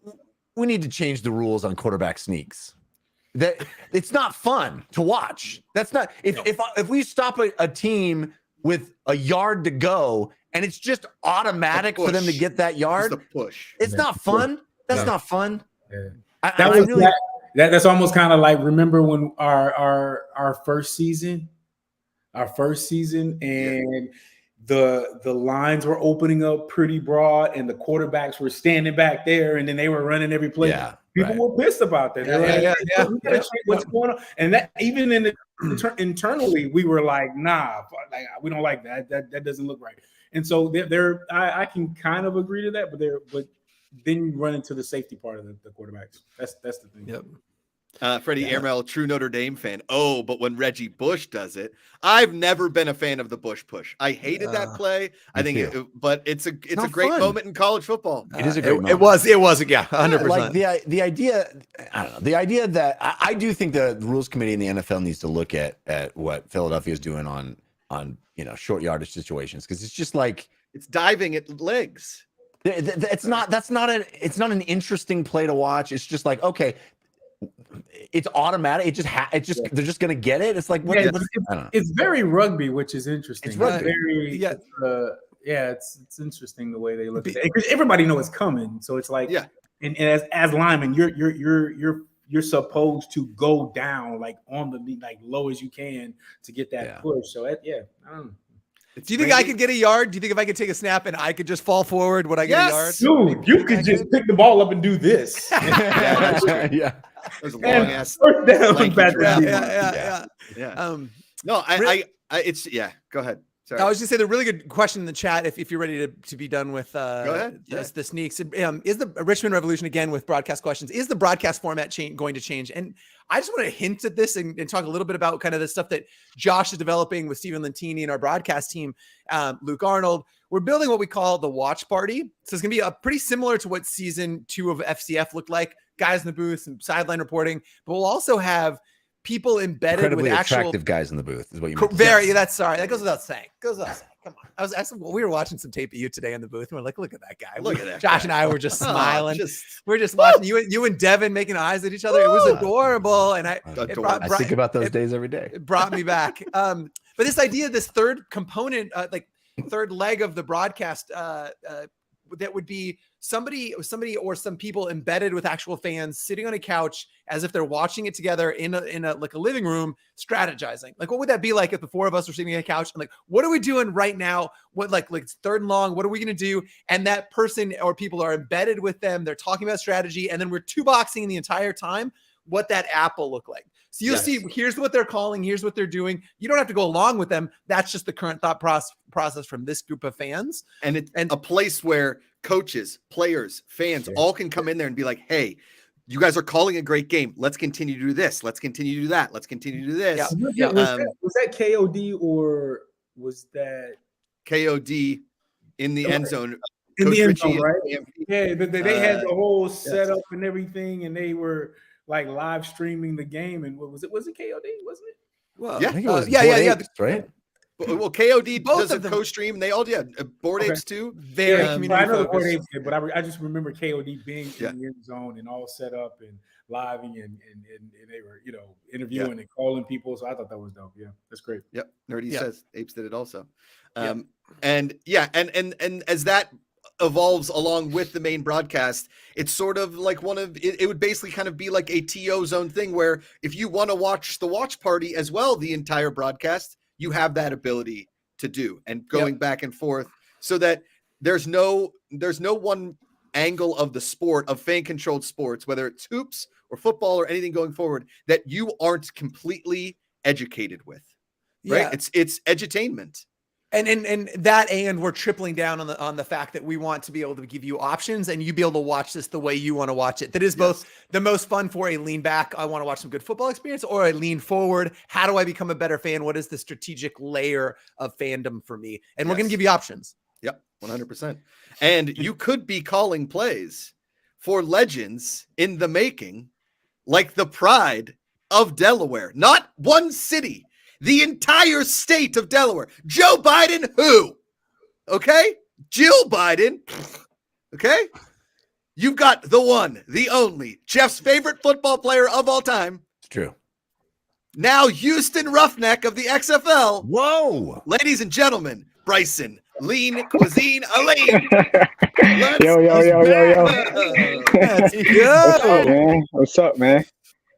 [SPEAKER 2] we need to change the rules on quarterback sneaks. That it's not fun to watch. That's not if we stop a team with a yard to go, and it's just automatic for them to get that yard.
[SPEAKER 4] It's the push.
[SPEAKER 2] It's not fun. That's not fun.
[SPEAKER 6] Yeah. That's almost kind of like, remember when our first season, and the lines were opening up pretty broad, and the quarterbacks were standing back there, and then they were running every play.
[SPEAKER 2] Yeah,
[SPEAKER 6] People were pissed about that. What's going on? And that even in the internally, we were like, nah, we don't like that. That doesn't look right. And so I can kind of agree to that, but then you run into the safety part of the quarterbacks. That's the thing.
[SPEAKER 5] Yep.
[SPEAKER 4] Freddie Airmail, true Notre Dame fan. Oh, but when Reggie Bush does it, I've never been a fan of the Bush push. I hated that play. I think, but it's a great moment in college football.
[SPEAKER 2] It is a great moment.
[SPEAKER 5] It was, yeah, 100%.
[SPEAKER 2] Like the idea, I don't know, the idea that I do think the rules committee in the NFL needs to look at what Philadelphia is doing on short yardage situations, because it's just like
[SPEAKER 4] it's diving at legs.
[SPEAKER 2] It's not an interesting play to watch. It's just like, okay, it's automatic. They're just gonna get it. It's like
[SPEAKER 6] it's very rugby, which is interesting.
[SPEAKER 2] It's rugby.
[SPEAKER 6] It's interesting the way they look at it, because everybody knows it's coming. So it's like, and as linemen, you're supposed to go down like on the like low as you can to get that push. So I don't know.
[SPEAKER 5] Do you think I could get a yard? Do you think if I could take a snap and I could just fall forward, would I get a yard?
[SPEAKER 6] Dude, you could just pick the ball up and do this.
[SPEAKER 4] Yeah. There's a long ass. No, it's go ahead. Sorry.
[SPEAKER 5] I was just saying a really good question in the chat. If you're ready to be done with
[SPEAKER 4] go ahead.
[SPEAKER 5] The sneaks, is the Richmond Revolution again with broadcast questions? Is the broadcast format going to change? And I just want to hint at this and talk a little bit about kind of the stuff that Josh is developing with Stephen Lentini and our broadcast team, Luke Arnold. We're building what we call the watch party. So it's going to be pretty similar to what season 2 of FCF looked like. Guys in the booth and sideline reporting, but we'll also have people embedded with actual
[SPEAKER 2] attractive guys in the booth is what you mean.
[SPEAKER 5] That goes without saying. Come on. We were watching some tape of you today in the booth, and we're like, look at that guy.
[SPEAKER 4] Look at that
[SPEAKER 5] Josh
[SPEAKER 4] guy.
[SPEAKER 5] And I were just smiling. We're just watching you and Devin making eyes at each other. It was adorable. And I
[SPEAKER 2] think about those days every day.
[SPEAKER 5] It brought me back. But this idea, this third component, third leg of the broadcast, that would be somebody or some people embedded with actual fans sitting on a couch as if they're watching it together in a living room, strategizing. Like, what would that be like if the four of us were sitting on a couch and like, what are we doing right now? What like it's third and long, what are we going to do? And that person or people are embedded with them. They're talking about strategy. And then we're two boxing the entire time what that app will look like. So you'll see, here's what they're calling, here's what they're doing. You don't have to go along with them. That's just the current thought process from this group of fans.
[SPEAKER 4] And it's a place where coaches, players, fans all can come in there and be like, hey, you guys are calling a great game. Let's continue to do this. Let's continue to do that. Let's continue to do this.
[SPEAKER 6] Yeah. Was that KOD or was that
[SPEAKER 4] KOD in the end zone?
[SPEAKER 6] In the end zone, right? Yeah, they had the whole setup and everything, and they were like live streaming the game. And what was it? Was it KOD? Wasn't it?
[SPEAKER 2] Well, I think it was right?
[SPEAKER 4] Well, KOD does a co-stream. They all board apes too.
[SPEAKER 5] Very community
[SPEAKER 6] I know the board apes did, but I just remember KOD being in the end zone and all set up and living and they were interviewing and calling people. So I thought that was dope. Yeah, that's great.
[SPEAKER 4] Yep, Nerdy says apes did it also. And as that evolves along with the main broadcast, it's sort of like it would basically kind of be like a TO zone thing where if you want to watch the watch party as well, the entire broadcast, you have that ability to do and going back and forth so that there's no one angle of the sport of fan controlled sports, whether it's hoops or football or anything going forward, that you aren't completely educated with, right? It's edutainment.
[SPEAKER 5] And we're tripling down on the fact that we want to be able to give you options and you be able to watch this the way you want to watch it. That is both the most fun for a lean back, I want to watch some good football experience, or a lean forward, how do I become a better fan? What is the strategic layer of fandom for me? And we're going to give you options.
[SPEAKER 4] Yep, 100%. And you could be calling plays for legends in the making, like the pride of Delaware, not one city. The entire state of Delaware. Joe Biden, who? Okay? Jill Biden. Okay? You've got the one, the only, Jeff's favorite football player of all time.
[SPEAKER 2] It's true.
[SPEAKER 4] Now Houston Roughneck of the XFL.
[SPEAKER 2] Whoa.
[SPEAKER 4] Ladies and gentlemen, Brycen, Lean Cuisine, Alleyne.
[SPEAKER 7] Yo.
[SPEAKER 5] Let's go.
[SPEAKER 7] What's up, man?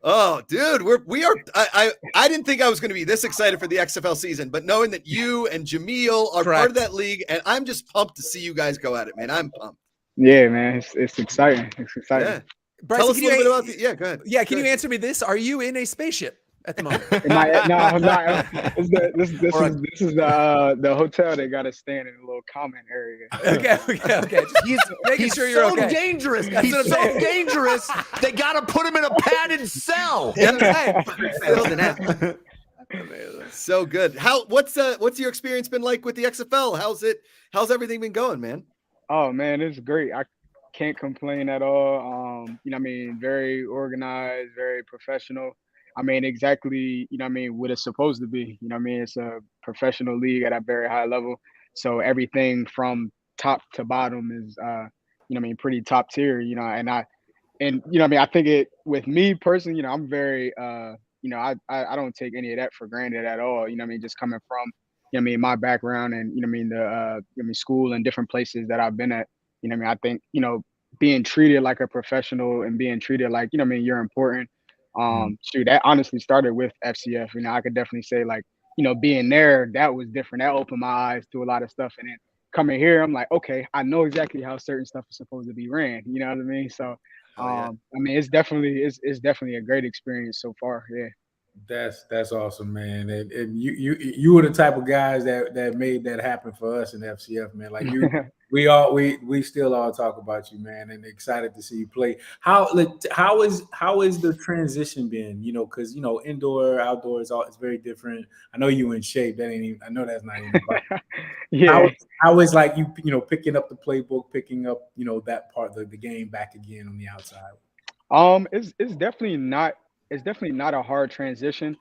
[SPEAKER 4] Oh, dude, we are. I didn't think I was going to be this excited for the XFL season, but knowing that you and Jameel are part of that league, and I'm just pumped to see you guys go at it, man. I'm pumped.
[SPEAKER 7] Yeah, man, it's exciting. It's exciting.
[SPEAKER 4] Yeah. Tell us a little bit about go ahead.
[SPEAKER 5] Yeah, can you answer me this? Are you in a spaceship at the moment.
[SPEAKER 7] No. This is the hotel that got us staying in a little common area.
[SPEAKER 5] Okay. He's making sure you're
[SPEAKER 2] so
[SPEAKER 5] okay.
[SPEAKER 2] dangerous.
[SPEAKER 5] That's
[SPEAKER 2] He's so dangerous. They got to put him in a padded cell.
[SPEAKER 4] So good. What's your experience been like with the XFL? How's everything been going, man?
[SPEAKER 7] Oh man, it's great. I can't complain at all. Very organized, very professional. Exactly, what it's supposed to be. It's a professional league at a very high level. So everything from top to bottom is pretty top tier, I think it with me personally, I'm very I don't take any of that for granted at all. Just coming from my background and the school and different places that I've been at. I think being treated like a professional and being treated like you're important. That honestly started with FCF. I could definitely say like being there, that was different. That opened my eyes to a lot of stuff. And then coming here, I'm like, okay, I know exactly how certain stuff is supposed to be ran. You know what I mean? So it's definitely a great experience so far. Yeah.
[SPEAKER 6] That's awesome, man. And you were the type of guys that made that happen for us in FCF, man. Like we still all talk about you, man, and excited to see you play. How is the transition been? Because indoor, outdoor it's very different. I know you in shape. I know that's not even about
[SPEAKER 7] yeah.
[SPEAKER 6] How is like you picking up the playbook, picking up that part of the game back again on the outside?
[SPEAKER 7] It's definitely not. It's definitely not a hard transition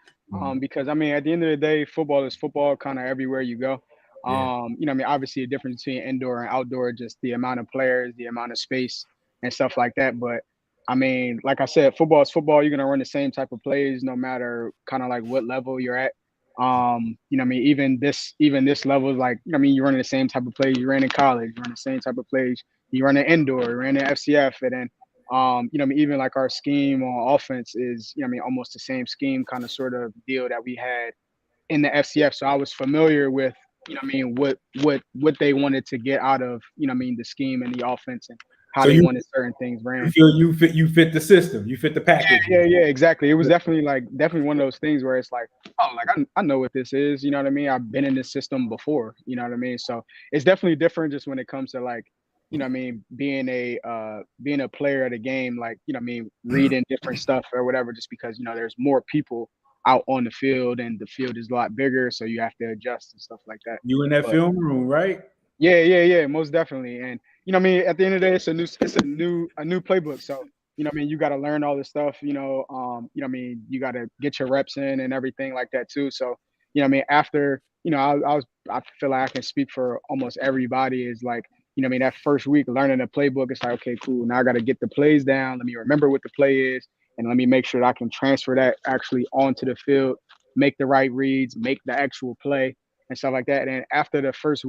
[SPEAKER 7] because at the end of the day, football is football kind of everywhere you go. Obviously a difference between indoor and outdoor, just the amount of players, the amount of space and stuff like that. But like I said, football is football. You're going to run the same type of plays no matter kind of like what level you're at. Even this level is like, you're running the same type of plays you ran in college, you run the same type of plays you run in indoor, you ran in FCF, and then even like our scheme on offense is, almost the same scheme kind of sort of deal that we had in the FCF. So I was familiar with, what they wanted to get out of, the scheme and the offense and how they wanted certain things ran.
[SPEAKER 6] You fit the system, you fit the package.
[SPEAKER 7] Yeah, exactly. It was definitely one of those things where it's like, oh, like I know what this is, you know what I mean? I've been in this system before, you know what I mean? So it's definitely different just when it comes to like, being a player at a game, like, reading different stuff or whatever, just because, there's more people out on the field and the field is a lot bigger. So you have to adjust and stuff like that.
[SPEAKER 6] You in that film room, right?
[SPEAKER 7] Yeah, most definitely. And, at the end of the day, it's a new playbook. So, you got to learn all this stuff, you got to get your reps in and everything like that too. So, after, I feel like I can speak for almost everybody is like, that first week learning the playbook, it's like, okay, cool. Now I got to get the plays down. Let me remember what the play is. And let me make sure that I can transfer that actually onto the field, make the right reads, make the actual play and stuff like that. And after the first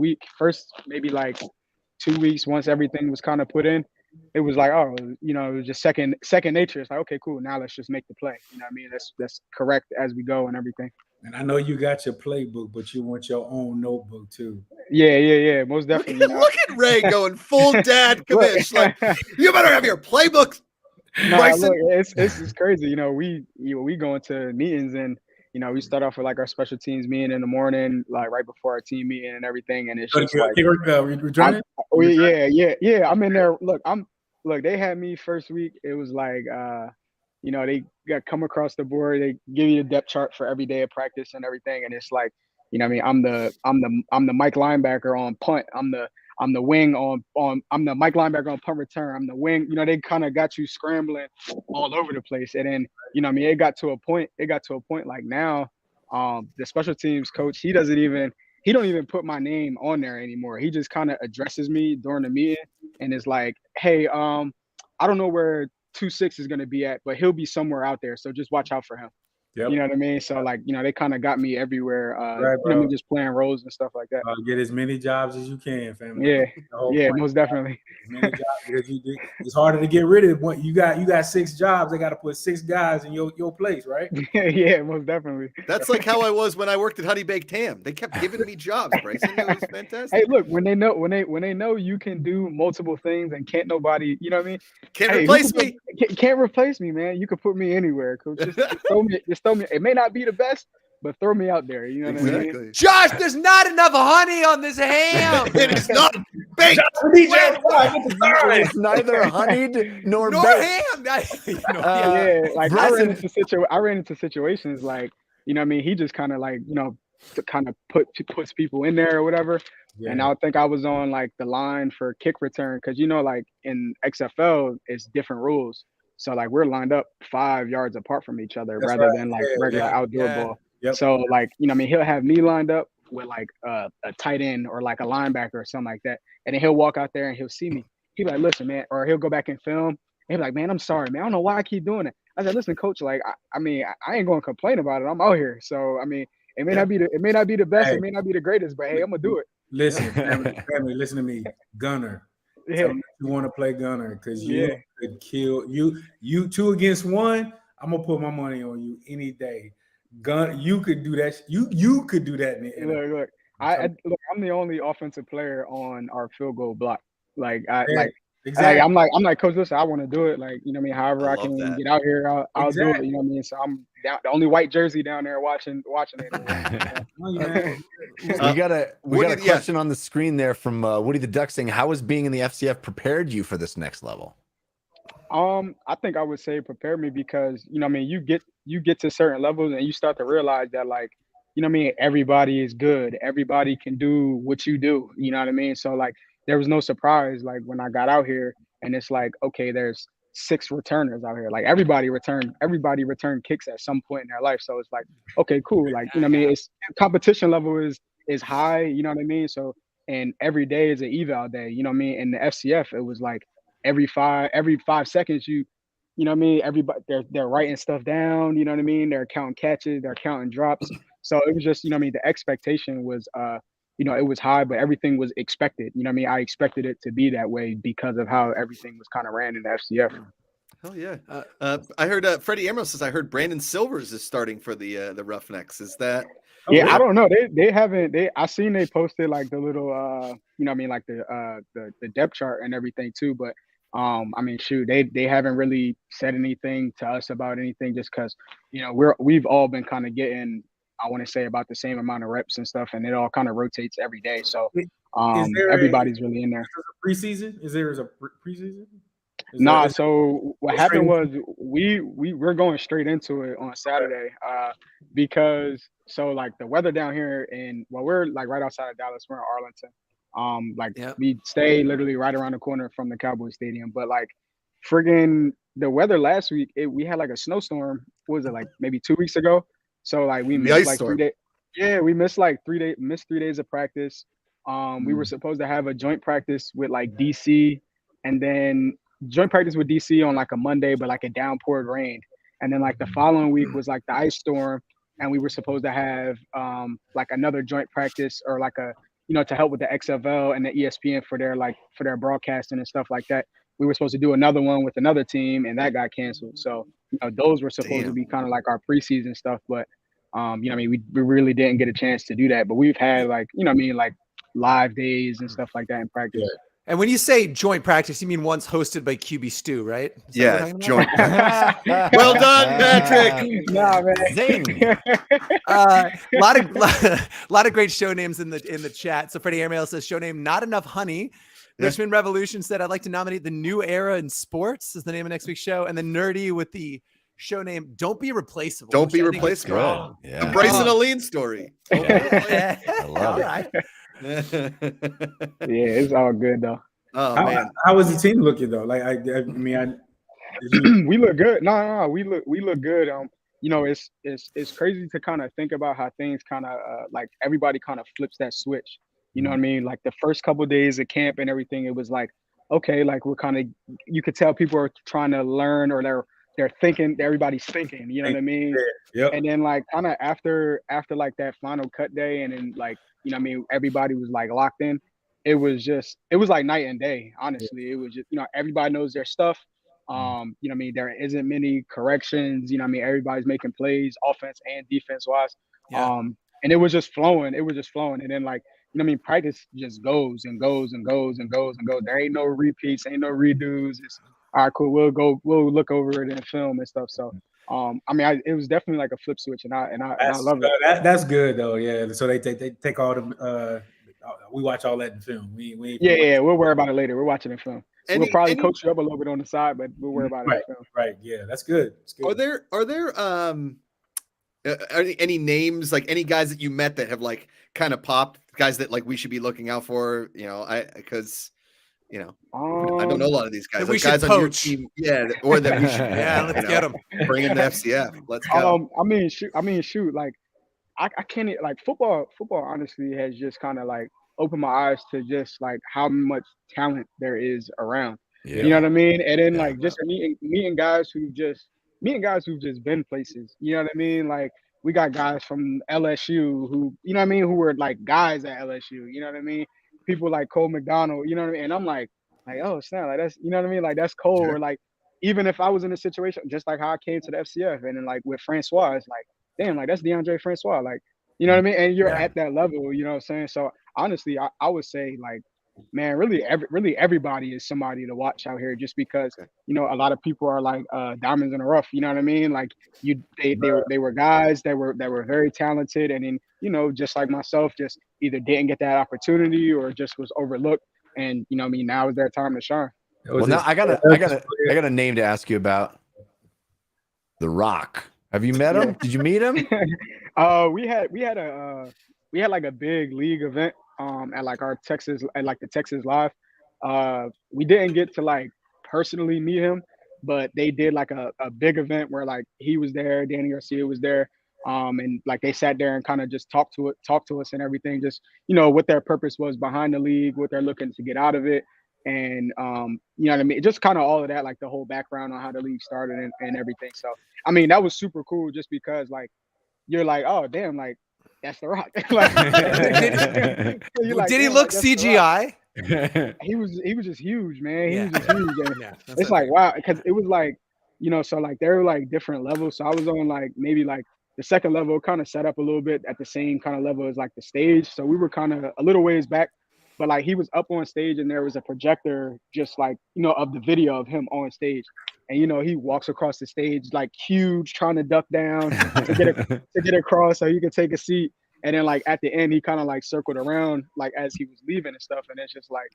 [SPEAKER 7] maybe like 2 weeks, once everything was kind of put in, it was like, oh, it was just second nature. It's like, okay, cool. Now let's just make the play. That's correct as we go and everything.
[SPEAKER 6] And I know you got your playbook, but you want your own notebook too.
[SPEAKER 7] Yeah, most definitely.
[SPEAKER 4] Look at Ray going full dad commish. Like, you better have your playbook.
[SPEAKER 7] Look, it's crazy. We go into meetings and we start off with like our special teams meeting in the morning, like right before our team meeting and everything. And it's just like, yeah. I'm in there. Look, they had me first week. It was like, they got come across the board. They give you the depth chart for every day of practice and everything. And it's like, I'm the Mike linebacker on punt. I'm the wing I'm the Mike linebacker on punt return. I'm the wing. They kind of got you scrambling all over the place. And then, it got to a point like now, the special teams coach, he don't even put my name on there anymore. He just kind of addresses me during the meeting and is like, hey, I don't know where 2-6 is going to be at, but he'll be somewhere out there. So just watch out for him. Yep. You know what I mean? So like, they kind of got me everywhere, right, just playing roles and stuff like that.
[SPEAKER 6] Get as many jobs as you can, family.
[SPEAKER 7] Yeah, most definitely.
[SPEAKER 6] As many jobs because it's harder to get rid of one. You got 6 jobs. They got to put 6 guys in your place, right?
[SPEAKER 7] Yeah, most definitely.
[SPEAKER 4] That's like how I was when I worked at Honey Baked Ham. They kept giving me jobs, Brycen. It was fantastic.
[SPEAKER 7] Hey, look, when they know you can do multiple things and can't nobody, you know what I mean?
[SPEAKER 4] Can't replace me.
[SPEAKER 7] can't replace me, man. You could put me anywhere, coach. Just throw me. It may not be the best, but throw me out there. You know what I mean?
[SPEAKER 5] Josh, there's not enough honey on this ham.
[SPEAKER 4] It is not baked.
[SPEAKER 2] It's neither honeyed nor
[SPEAKER 5] ham.
[SPEAKER 7] Like I ran into situations like, you know what I mean? He just kind of like, you know, to kind of puts people in there or whatever. Yeah. And I would think I was on like the line for kick return because, you know, like in XFL, it's different rules. So like we're lined up 5 yards apart from each other rather than like regular outdoor ball. Yep. So like, you know, I mean, he'll have me lined up with like a tight end or like a linebacker or something like that. And then he'll walk out there and he'll see me. He'll be like, listen, man, or he'll go back and film. And he'll be like, man, I'm sorry, man. I don't know why I keep doing it. I said, listen, coach, like, I mean, I ain't going to complain about it. I'm out here. So, I mean, it may not be the best. Hey. It may not be the greatest, but hey, I'm going to do it.
[SPEAKER 6] Listen, family, listen to me. Gunner. Tell me you want to play gunner because you could kill you 2 against 1. I'm going to put my money on you any day. You could do that. You could do that.
[SPEAKER 7] Look, I'm the only offensive player on our field goal block. Exactly. I'm like, coach, listen, I want to do it. Like, you know what I mean? However I can get out here, I'll do it. You know what I mean? So I'm down, the only white jersey down there watching it.
[SPEAKER 2] We got a question on the screen there from Woody the Duck saying, how has being in the FCF prepared you for this next level?
[SPEAKER 7] I think I would say prepare me because, you know what I mean, you get to certain levels and you start to realize that, like, you know what I mean, everybody is good. Everybody can do what you do. You know what I mean? So like there was no surprise like when I got out here and it's like, okay, there's 6 returners out here. Like everybody returned kicks at some point in their life. So it's like, okay, cool. Like, you know what I mean? It's competition level is high, you know what I mean? So, and every day is an eval day, you know what I mean? In the FCF, it was like every 5 seconds, you know what I mean? Everybody they're writing stuff down, you know what I mean? They're counting catches, they're counting drops. So it was just, you know what I mean? The expectation was, you know, it was high, but everything was expected. You know what I mean? I expected it to be that way because of how everything was kind of ran in the FCF.
[SPEAKER 4] Hell yeah. I heard Freddie Ambrose says I heard Brandon Silvers is starting for the Roughnecks. Is that?
[SPEAKER 7] Yeah, I don't know. They haven't. I seen they posted like the little, you know what I mean, like the depth chart and everything too. But I mean, shoot, they haven't really said anything to us about anything just because, you know, we've all been kind of getting, I want to say, about the same amount of reps and stuff, and it all kind of rotates every day. So everybody's really in there.
[SPEAKER 6] Is there a preseason?
[SPEAKER 7] Nah. So what happened was we're going straight into it on Saturday because so like the weather down here we're like right outside of Dallas. We're in Arlington. We stay literally right around the corner from the Cowboys Stadium. But like friggin' the weather last week, we had like a snowstorm. What was it, like maybe 2 weeks ago? So like we missed like 3 days. Yeah, we missed like 3 days. Missed 3 days of practice. We were supposed to have a joint practice with like DC, and then joint practice with DC on like a Monday, but like a downpoured rain. And then like the following week was like the ice storm, and we were supposed to have like another joint practice or like a, you know, to help with the XFL and the ESPN for their broadcasting and stuff like that. We were supposed to do another one with another team, and that got canceled. So, you know, those were supposed to be kind of like our preseason stuff, but you know what I mean, we really didn't get a chance to do that. But we've had like, you know what I mean, like live days and stuff like that in practice.
[SPEAKER 6] Yeah.
[SPEAKER 5] And when you say joint practice, you mean ones hosted by QB Stu, right?
[SPEAKER 4] Yeah, joint. Well done, Patrick.
[SPEAKER 7] Nah, man.
[SPEAKER 2] Zing.
[SPEAKER 5] Lot of great show names in the chat. So Freddie Airmail says show name Not Enough Honey. Richmond Revolution said I'd like to nominate The New Era in Sports is the name of next week's show, and then Nerdy with the show name Don't Be Replaceable.
[SPEAKER 4] Don't Be Replaceable. The Brycen Alleyne story.
[SPEAKER 2] I love
[SPEAKER 5] it.
[SPEAKER 7] Yeah, it's all good though.
[SPEAKER 4] Oh man,
[SPEAKER 6] how was the team looking though? Like I mean,
[SPEAKER 7] we look good. No, we look good. You know, it's crazy to kind of think about how things kind of like everybody kind of flips that switch. You know what I mean? Like the first couple of days of camp and everything, it was like, okay, like we're kind of, you could tell people are trying to learn or they're thinking, everybody's thinking, you know what I mean?
[SPEAKER 6] Yep.
[SPEAKER 7] And then like kind of after like that final cut day, and then like, you know what I mean, everybody was like locked in. It was like night and day, honestly. It was just, you know, everybody knows their stuff. You know what I mean? There isn't many corrections, you know what I mean? Everybody's making plays, offense and defense wise. And it was just flowing. And then like, you know what I mean? Practice just goes and goes and goes and goes and goes. There ain't no repeats, ain't no redos. all right, cool. We'll look over it in film and stuff. So, I mean, it was definitely like a flip switch, and I love it.
[SPEAKER 6] That's good though. Yeah. So they take all the. We watch all that in film. We
[SPEAKER 7] yeah. We'll worry about it later. We're watching in film. So we'll probably coach you up a little bit on the side, but we'll worry about it in film.
[SPEAKER 6] Right. Yeah. That's good.
[SPEAKER 4] Are there any names, like any guys that you met that have like kind of popped, guys that like we should be looking out for? You know, because I don't know a lot of these guys.
[SPEAKER 5] Like
[SPEAKER 4] guys
[SPEAKER 5] on
[SPEAKER 4] your team, or that we should,
[SPEAKER 5] let's get them.
[SPEAKER 4] Bring in the FCF. Let's go.
[SPEAKER 7] I mean, shoot. Like, I can't like football. Football, honestly, has just kind of like opened my eyes to just like how much talent there is around. Yeah. You know what I mean? And then like just meeting guys who've just been places. You know what I mean? Like, we got guys from LSU who, you know what I mean, who were like guys at LSU. You know what I mean? People like Cole McDonald. You know what I mean? And I'm like, oh snap, like that's, you know what I mean? Like, that's cool. Sure. Or like, even if I was in a situation just like how I came to the FCF, and then like with Francois, it's like, damn, like that's DeAndre Francois. Like, you know what I mean? And you're at that level. You know what I'm saying? So honestly, I would say like, man, really everybody is somebody to watch out here, just because, you know, a lot of people are like diamonds in the rough. You know what I mean? Like, they were guys that were very talented, and then, you know, just like myself, just either didn't get that opportunity or just was overlooked. And, you know what I mean, now is their time to shine.
[SPEAKER 2] Well, now I got a name to ask you about. The Rock. Have you met him? Did you meet him?
[SPEAKER 7] We had like a big league event at like the Texas Live. We didn't get to like personally meet him, but they did like a big event where like he was there, Danny Garcia was there, and like they sat there and kind of just talked to us and everything, just, you know, what their purpose was behind the league, what they're looking to get out of it, and you know what I mean, just kind of all of that, like the whole background on how the league started and everything. So I mean, that was super cool, just because like you're like, oh damn, like that's The Rock. Like,
[SPEAKER 5] did he look CGI?
[SPEAKER 7] He was just huge, man. He was just huge. And it's like, wow, because it was like, you know, so like there were like different levels. So I was on like maybe like the second level, kind of set up a little bit at the same kind of level as like the stage. So we were kind of a little ways back, but like he was up on stage and there was a projector just like, you know, of the video of him on stage. And, you know, he walks across the stage like huge, trying to duck down to get across so he could take a seat. And then like at the end, he kind of like circled around like as he was leaving and stuff. And it's just like,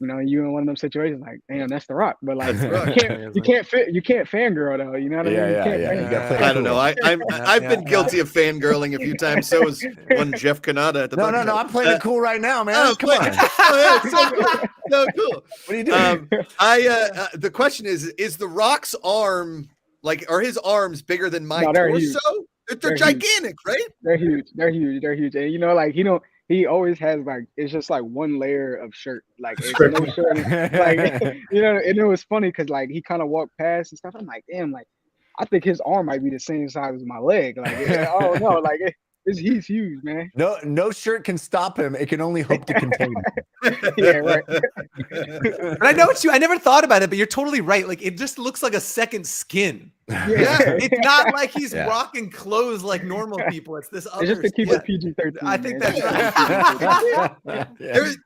[SPEAKER 7] you know, you in one of them situations like, damn, that's The Rock. But like, you can't fangirl though. You know what I mean?
[SPEAKER 4] I don't know. I've been guilty of fangirling a few times. So was one Jeff Kanata at the
[SPEAKER 2] No, I'm playing it cool right now, man. Come on.
[SPEAKER 4] So cool. What are you doing? The question is The Rock's arm, like, are his arms bigger than my torso? They're gigantic, right?
[SPEAKER 7] They're huge. And you know, like he always has like, it's just like one layer of shirt, like it's no shirt, like, you know. And it was funny because like he kind of walked past and stuff. I'm like, damn, like I think his arm might be the same size as my leg. Like, oh no, like he's huge, man.
[SPEAKER 2] No shirt can stop him. It can only hope to contain him.
[SPEAKER 7] Yeah, right.
[SPEAKER 5] But I know I never thought about it, but you're totally right. Like, it just looks like a second skin.
[SPEAKER 7] Yeah.
[SPEAKER 5] It's not like he's rocking clothes like normal people. It's this other.
[SPEAKER 7] It's just to keep it PG-13.
[SPEAKER 5] I think that's right.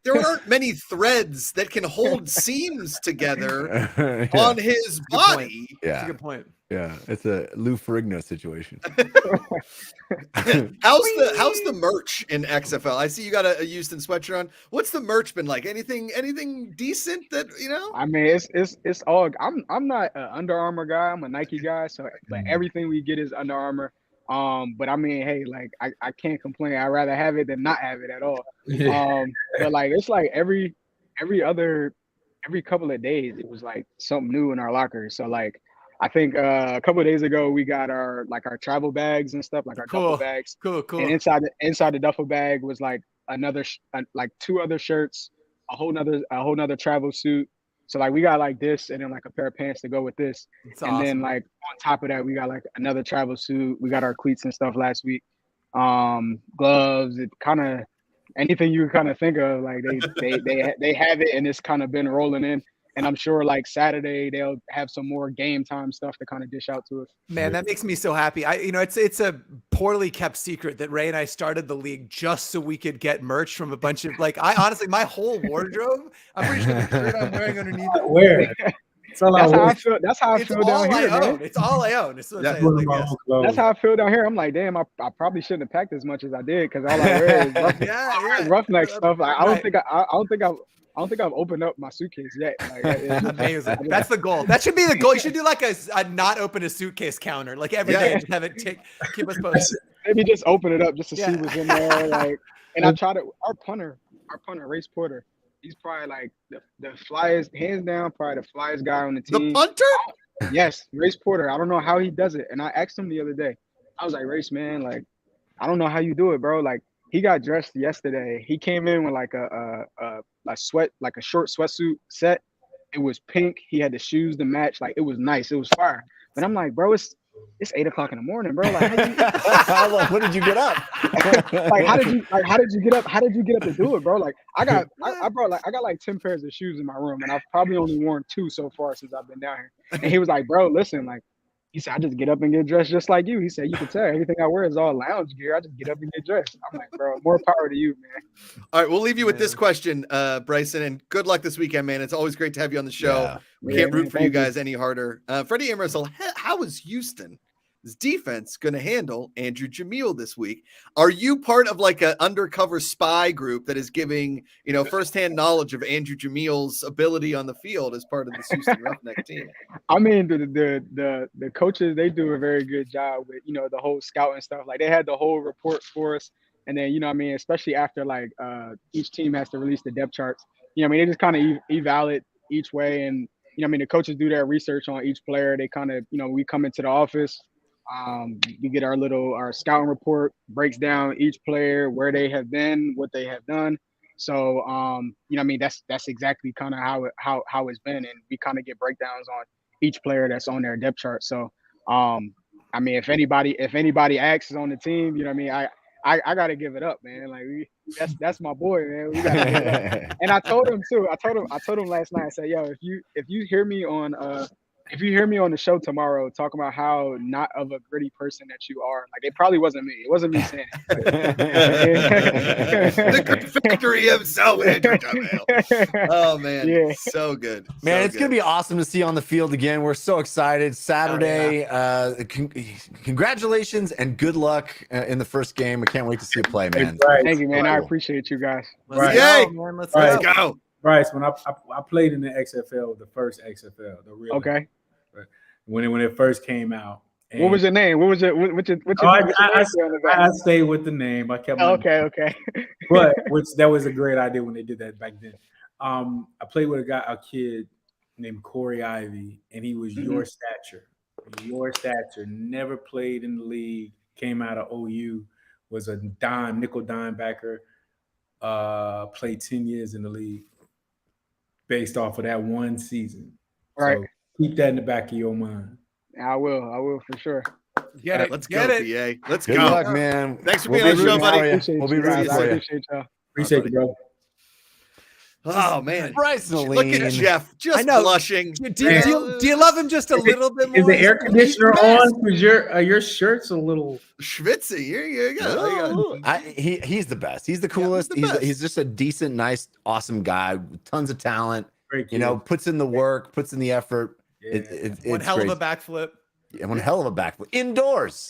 [SPEAKER 4] There aren't many threads that can hold seams together on his body.
[SPEAKER 5] That's a good point.
[SPEAKER 2] Yeah, it's a Lou Ferrigno situation.
[SPEAKER 4] How's the merch in XFL? I see you got a Houston sweatshirt on. What's the merch been like? Anything decent that, you know?
[SPEAKER 7] I mean, it's all. I'm not an Under Armour guy. I'm a Nike guy. So like everything we get is Under Armour. But I mean, hey, like I can't complain. I'd rather have it than not have it at all. But like it's like every couple of days it was like something new in our lockers. So like I think a couple of days ago we got our travel bags and stuff, like our duffel bags.
[SPEAKER 5] Cool.
[SPEAKER 7] And inside the duffel bag was like like two other shirts, a whole nother travel suit. So like we got like this and then like a pair of pants to go with this. That's awesome. Then like on top of that we got like another travel suit. We got our cleats and stuff last week. Gloves, it kind of anything you kind of think of, like they have it, and it's kind of been rolling in. And I'm sure like Saturday they'll have some more game time stuff to kind of dish out to us.
[SPEAKER 5] Man, that makes me so happy. It's a poorly kept secret that Ray and I started the league just so we could get merch from a bunch of, like, I honestly, my whole wardrobe, I'm pretty sure the shirt I'm wearing underneath.
[SPEAKER 6] Where?
[SPEAKER 7] That's how I feel. That's how I feel down here, man.
[SPEAKER 5] It's all I own. That's
[SPEAKER 7] how I feel down here. I'm like, damn, I probably shouldn't have packed as much as I did because all I wear is Roughneck stuff. Like, I don't think I've opened up my suitcase yet. Like,
[SPEAKER 5] amazing. That's the goal. That should be the goal. You should do like a not open a suitcase counter, like every day. Just have it keep us posted.
[SPEAKER 7] Maybe just open it up just to see what's in there. Like, and I try to our punter, Race Porter. He's probably like the flyest, hands down, probably the flyest guy on the team.
[SPEAKER 4] The punter?
[SPEAKER 7] Yes, Race Porter. I don't know how he does it. And I asked him the other day. I was like, Race, man, like, I don't know how you do it, bro. Like, he got dressed yesterday. He came in with like a short sweatsuit set. It was pink. He had the shoes to match. Like, it was nice. It was fire. But I'm like, bro, it's 8 o'clock in the morning, bro. Like,
[SPEAKER 2] when did you get up?
[SPEAKER 7] like, how did you get up? How did you get up to do it, bro? Like, I got like 10 pairs of shoes in my room, and I've probably only worn 2 so far since I've been down here. And he was like, bro, listen, like, he said, I just get up and get dressed just like you. He said, you can tell everything I wear is all lounge gear. I just get up and get dressed. I'm like, bro, more power to you, man.
[SPEAKER 4] All right, we'll leave you with this question, Brycen, and good luck this weekend, man. It's always great to have you on the show.
[SPEAKER 2] Yeah.
[SPEAKER 4] We can't root for you guys any harder. Freddie Emersel, how is Houston's defense going to handle Andrew Jamil this week? Are you part of like an undercover spy group that is giving, firsthand knowledge of Andrew Jamil's ability on the field as part of the Houston Roughneck team?
[SPEAKER 7] I mean, the coaches, they do a very good job with, the whole scouting stuff. Like, they had the whole report for us. And then, especially after like each team has to release the depth charts, they just kind of eval it each way. And, the coaches do their research on each player. They kind of, we come into the office. We get our scouting report, breaks down each player, where they have been, what they have done. So, that's exactly kind of how it's been. And we kind of get breakdowns on each player that's on their depth chart. So, if anybody asks on the team, I got to give it up, man. Like, that's my boy, man. We gotta give it up. And I told him too. I told him last night. I said, yo, if you hear me on the show tomorrow talking about how not of a gritty person that you are, like, it probably wasn't me. It wasn't me saying it.
[SPEAKER 4] The good factory himself, Andrew Jamil. Oh, man.
[SPEAKER 7] Yeah.
[SPEAKER 4] So good.
[SPEAKER 2] Man, it's going to be awesome to see you on the field again. We're so excited. Saturday. Congratulations and good luck in the first game. I can't wait to see you play, man.
[SPEAKER 7] Thank you, man. I appreciate you guys.
[SPEAKER 4] Let's go.
[SPEAKER 6] Bryce, when I played in the XFL, the first XFL, the real.
[SPEAKER 7] Okay.
[SPEAKER 6] When it first came out.
[SPEAKER 7] What was your name? What's your
[SPEAKER 6] I stayed with the name. I kept.
[SPEAKER 7] Okay.
[SPEAKER 6] But that was a great idea when they did that back then. I played with a kid named Corey Ivy, and he was your stature. Never played in the league. Came out of OU. Was a nickel dime backer. Played 10 years in the league. Based off of that one season.
[SPEAKER 7] Right.
[SPEAKER 6] So keep that in the back of your mind.
[SPEAKER 7] I will for sure.
[SPEAKER 4] Get it. Let's go, PA. Let's
[SPEAKER 2] Good
[SPEAKER 4] go.
[SPEAKER 2] luck, man.
[SPEAKER 4] Thanks for being on the show, buddy.
[SPEAKER 2] We'll be rooting for you.
[SPEAKER 6] Appreciate you, bro.
[SPEAKER 4] Oh, man.
[SPEAKER 2] Brycen,
[SPEAKER 4] Look at Jeff just blushing.
[SPEAKER 5] Do you love him just a little bit more?
[SPEAKER 6] Is the air conditioner on? Because your shirt's a little
[SPEAKER 4] schwitzy. Here you go.
[SPEAKER 2] He's the best. He's the coolest. He's just a decent, nice, awesome guy with tons of talent. Puts in the work, puts in the effort.
[SPEAKER 6] Yeah.
[SPEAKER 2] It's
[SPEAKER 5] one hell
[SPEAKER 2] great.
[SPEAKER 5] of a backflip.
[SPEAKER 2] Yeah, one hell of a backflip. Indoors.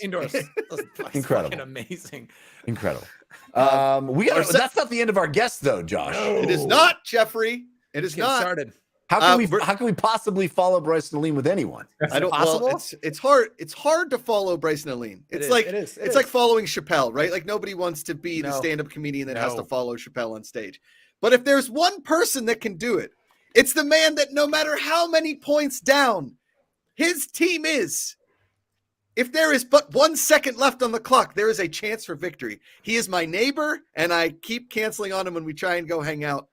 [SPEAKER 2] Incredible.
[SPEAKER 5] Amazing.
[SPEAKER 2] Incredible. That's not the end of our guest, though, Josh.
[SPEAKER 4] No. It is not, Jeffrey. It is not.
[SPEAKER 5] Started.
[SPEAKER 2] How can we possibly follow Brycen Alleyne with anyone?
[SPEAKER 4] I don't. Well, it's hard. It's hard to follow Brycen Alleyne. It's like following Chappelle, right? Like, nobody wants to be the stand-up comedian that has to follow Chappelle on stage. But if there's one person that can do it, it's the man that no matter how many points down his team is, if there is but 1 second left on the clock, there is a chance for victory. He is my neighbor, and I keep canceling on him when we try and go hang out.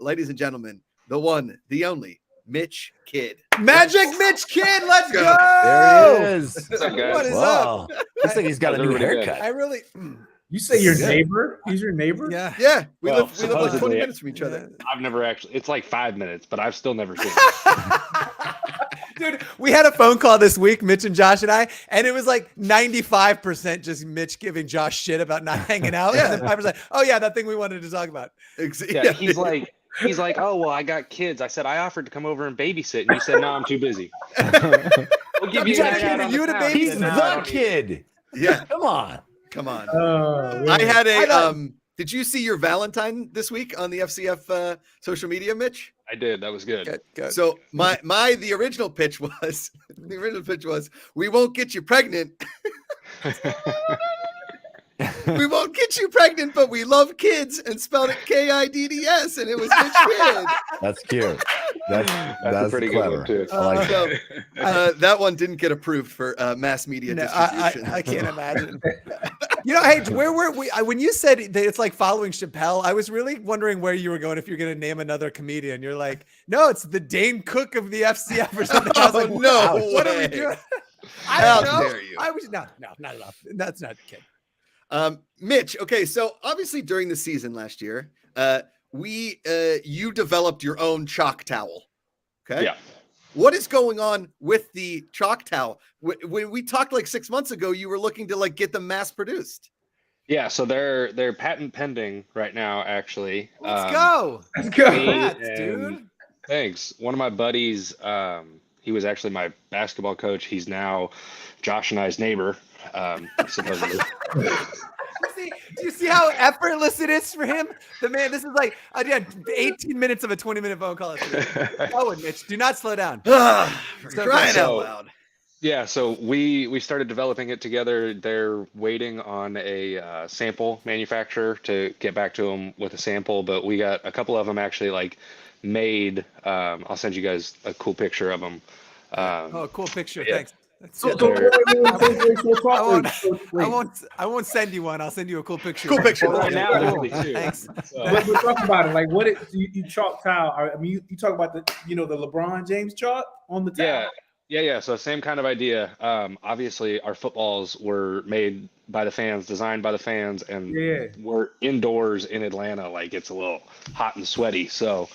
[SPEAKER 4] Ladies and gentlemen, the one, the only, Mitch Kidd.
[SPEAKER 5] Magic Mitch Kidd, let's go.
[SPEAKER 2] There he is.
[SPEAKER 8] What's up, guys?
[SPEAKER 5] What is up?
[SPEAKER 2] Looks like he's got a new haircut.
[SPEAKER 5] I really.
[SPEAKER 6] You say your neighbor? He's your neighbor?
[SPEAKER 4] Yeah. We live like 20 minutes from each other.
[SPEAKER 8] I've never actually. It's like 5 minutes, but I've still never seen
[SPEAKER 5] Dude, we had a phone call this week, Mitch and Josh and I, and it was like 95% just Mitch giving Josh shit about not hanging out. And then 5%, oh yeah, that thing we wanted to talk about.
[SPEAKER 8] Yeah, he's like, he's like, oh, well, I got kids. I said, I offered to come over and babysit. And you said, no, I'm too busy. We'll give you a night out on the couch.
[SPEAKER 2] He's the kid.
[SPEAKER 4] Yeah.
[SPEAKER 2] Come on.
[SPEAKER 4] I had a did you see your Valentine this week on the FCF social media, Mitch?
[SPEAKER 8] I did. That was good.
[SPEAKER 4] So the original pitch was we won't get you pregnant. We won't get you pregnant, but we love kids, and spelled it KIDDS, and it was Mitch Kidd.
[SPEAKER 2] That's cute. That's
[SPEAKER 8] pretty
[SPEAKER 2] clever.
[SPEAKER 8] good one too.
[SPEAKER 2] I like that.
[SPEAKER 4] That one didn't get approved for mass media distribution.
[SPEAKER 5] I can't imagine. Hey, where were we? When you said that it's like following Chappelle, I was really wondering where you were going. If you're going to name another comedian, you're like, no, it's the Dane Cook of the FCF or something. I was like,
[SPEAKER 4] no way.
[SPEAKER 5] What are we doing?
[SPEAKER 4] How dare you?
[SPEAKER 5] I was not enough. That's not the kid.
[SPEAKER 4] Mitch, okay, so obviously during the season last year, you developed your own chalk towel. Okay.
[SPEAKER 8] Yeah.
[SPEAKER 4] What is going on with the chalk towel? When we talked like 6 months ago, you were looking to like get them mass produced.
[SPEAKER 8] Yeah, so they're patent pending right now, actually.
[SPEAKER 5] Let's go. Congrats, dude.
[SPEAKER 8] Thanks. One of my buddies, he was actually my basketball coach. He's now Josh and I's neighbor. Supposedly.
[SPEAKER 5] Do you see how effortless it is for him? The man, this is like 18 minutes of a 20-minute phone call. Oh, and Mitch, do not slow down.
[SPEAKER 4] Crying out loud.
[SPEAKER 8] Yeah, so we started developing it together. They're waiting on a sample manufacturer to get back to them with a sample, but we got a couple of them actually like made. I'll send you guys a cool picture of them.
[SPEAKER 5] Cool picture.
[SPEAKER 8] Yeah.
[SPEAKER 5] Thanks. I won't send you one. I'll send you a cool picture.
[SPEAKER 4] Cool picture.
[SPEAKER 5] Thanks.
[SPEAKER 6] But talk about it. Like, you chalk towel? I mean, you talk about the LeBron James chalk on the towel.
[SPEAKER 8] Yeah. So same kind of idea. Obviously, our footballs were made by the fans, designed by the fans, and we're indoors in Atlanta. Like it's a little hot and sweaty. So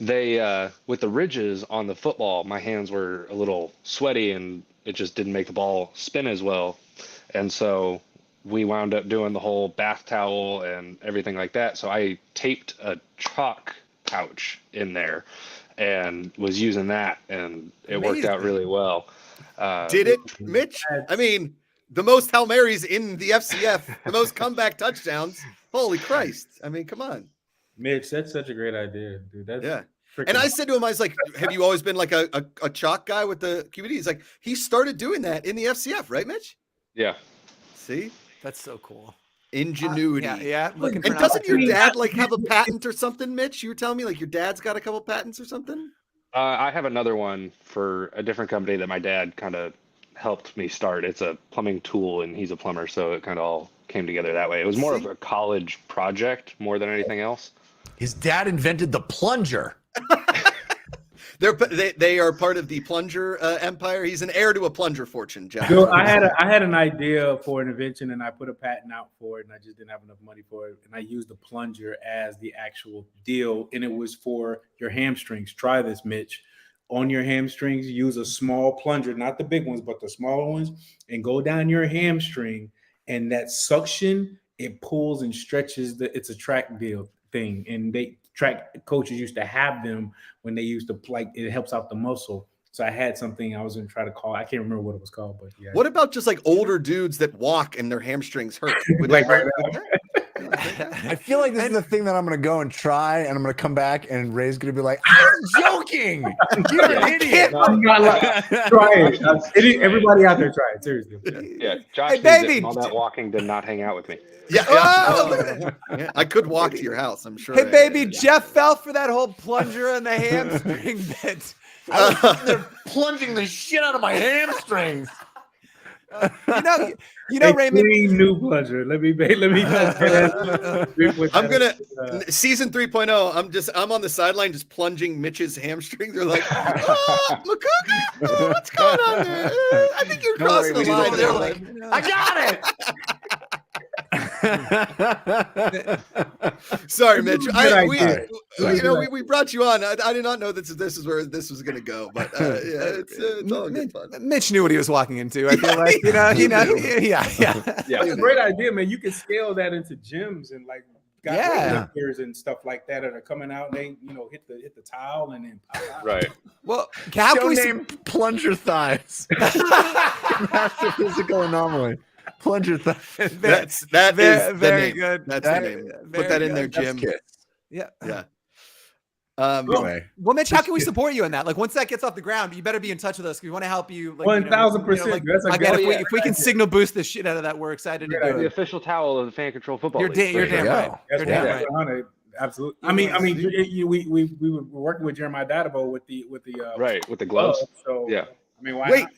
[SPEAKER 8] they, with the ridges on the football, my hands were a little sweaty and it just didn't make the ball spin as well. And so we wound up doing the whole bath towel and everything like that. So I taped a chalk pouch in there and was using that, and it worked out really well.
[SPEAKER 4] Did it, Mitch? I mean, the most Hail Marys in the FCF, the most comeback touchdowns. Holy Christ. I mean, come on.
[SPEAKER 6] Mitch, that's such a great idea, dude.
[SPEAKER 4] And I said to him, I was like, have you always been like a chalk guy with the QBD? He's like, he started doing that in the FCF, right, Mitch?
[SPEAKER 8] Yeah.
[SPEAKER 4] See?
[SPEAKER 5] That's so cool.
[SPEAKER 4] Ingenuity.
[SPEAKER 5] Yeah.
[SPEAKER 4] And doesn't your dad like have a patent or something, Mitch? You were telling me like your dad's got a couple patents or something?
[SPEAKER 8] I have another one for a different company that my dad kind of helped me start. It's a plumbing tool, and he's a plumber, so it kind of all came together that way. It was more of a college project more than anything else.
[SPEAKER 2] His dad invented the plunger.
[SPEAKER 4] They are part of the plunger empire. He's an heir to a plunger fortune, John.
[SPEAKER 6] So I had an idea for an invention, and I put a patent out for it, and I just didn't have enough money for it. And I used the plunger as the actual deal, and it was for your hamstrings. Try this, Mitch. On your hamstrings, use a small plunger, not the big ones, but the smaller ones, and go down your hamstring. And that suction, it pulls and stretches. It's a track deal thing, and track coaches used to have them when they used to it helps out the muscle. So I had something I was going to try to call. I can't remember what it was called, but yeah.
[SPEAKER 4] What about just like older dudes that walk and their hamstrings hurt?
[SPEAKER 2] I feel like this is the thing that I'm going to go and try, and I'm going to come back, and Ray's going to be like, I was joking. You're an idiot.
[SPEAKER 6] Try it. Everybody out there, try it. Seriously.
[SPEAKER 8] Yeah, Josh did all that walking did not hang out with me.
[SPEAKER 4] Yeah. I could walk to your house, I'm sure.
[SPEAKER 5] Hey, baby, Jeff fell for that whole plunger and the hamstring bit.
[SPEAKER 2] They're plunging the shit out of my hamstrings.
[SPEAKER 5] You know, Raymond.
[SPEAKER 6] New plunger. Let me.
[SPEAKER 4] I'm gonna season 3.0. I'm on the sideline just plunging Mitch's hamstrings. They're like, McCook, what's going on there? I think you're crossing the line. They're like,
[SPEAKER 2] I got it.
[SPEAKER 4] Sorry, Mitch. We brought you on. I did not know this is where this was going to go, but it's all good fun.
[SPEAKER 5] Mitch knew what he was walking into. I feel like yeah.
[SPEAKER 6] It's a great idea, man. You can scale that into gyms and like got lifters and stuff like that are coming out. And they hit the tile and then pop out.
[SPEAKER 8] Right.
[SPEAKER 5] Well,
[SPEAKER 2] Show name plunger thighs. Master physical anomaly. Plunger thighs.
[SPEAKER 4] That's very good. That's the name. Put that in there, Jim.
[SPEAKER 5] Yeah.
[SPEAKER 2] Anyway.
[SPEAKER 5] Well, Mitch, how can we support you in that? Like, once that gets off the ground, you better be in touch with us because we want to help you. Like,
[SPEAKER 6] 1,000%.
[SPEAKER 5] If we can signal boost the shit out of that, we're excited to do it.
[SPEAKER 8] The official towel of the Fan Control Football League.
[SPEAKER 5] You're damn right.
[SPEAKER 6] You're damn right. Absolutely. We were working with Jeremiah Dadabo with the
[SPEAKER 8] gloves.
[SPEAKER 6] So
[SPEAKER 8] yeah.
[SPEAKER 6] I mean, why not?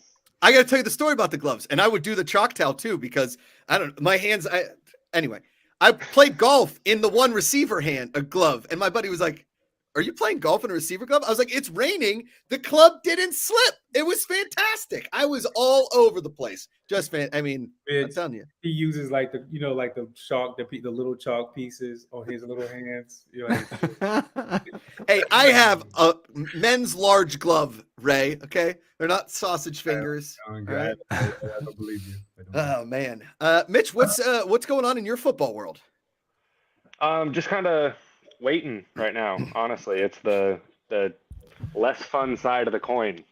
[SPEAKER 4] I got to tell you the story about the gloves, and I would do the chalk towel too because my hands. Anyway, I played golf in the one receiver glove, and my buddy was like, "Are you playing golf in a receiver glove?" I was like, "It's raining. The club didn't slip. It was fantastic. I was all over the place. Just I mean, I'm telling you,
[SPEAKER 6] he uses like the chalk, the little chalk pieces on his little hands.
[SPEAKER 4] Hey, I have a men's large glove, Ray. Okay, they're not sausage fingers.
[SPEAKER 6] Right? I don't believe you.
[SPEAKER 4] Oh man, Mitch, what's going on in your football world?
[SPEAKER 8] Just kind of waiting right now. Honestly, it's the less fun side of the coin.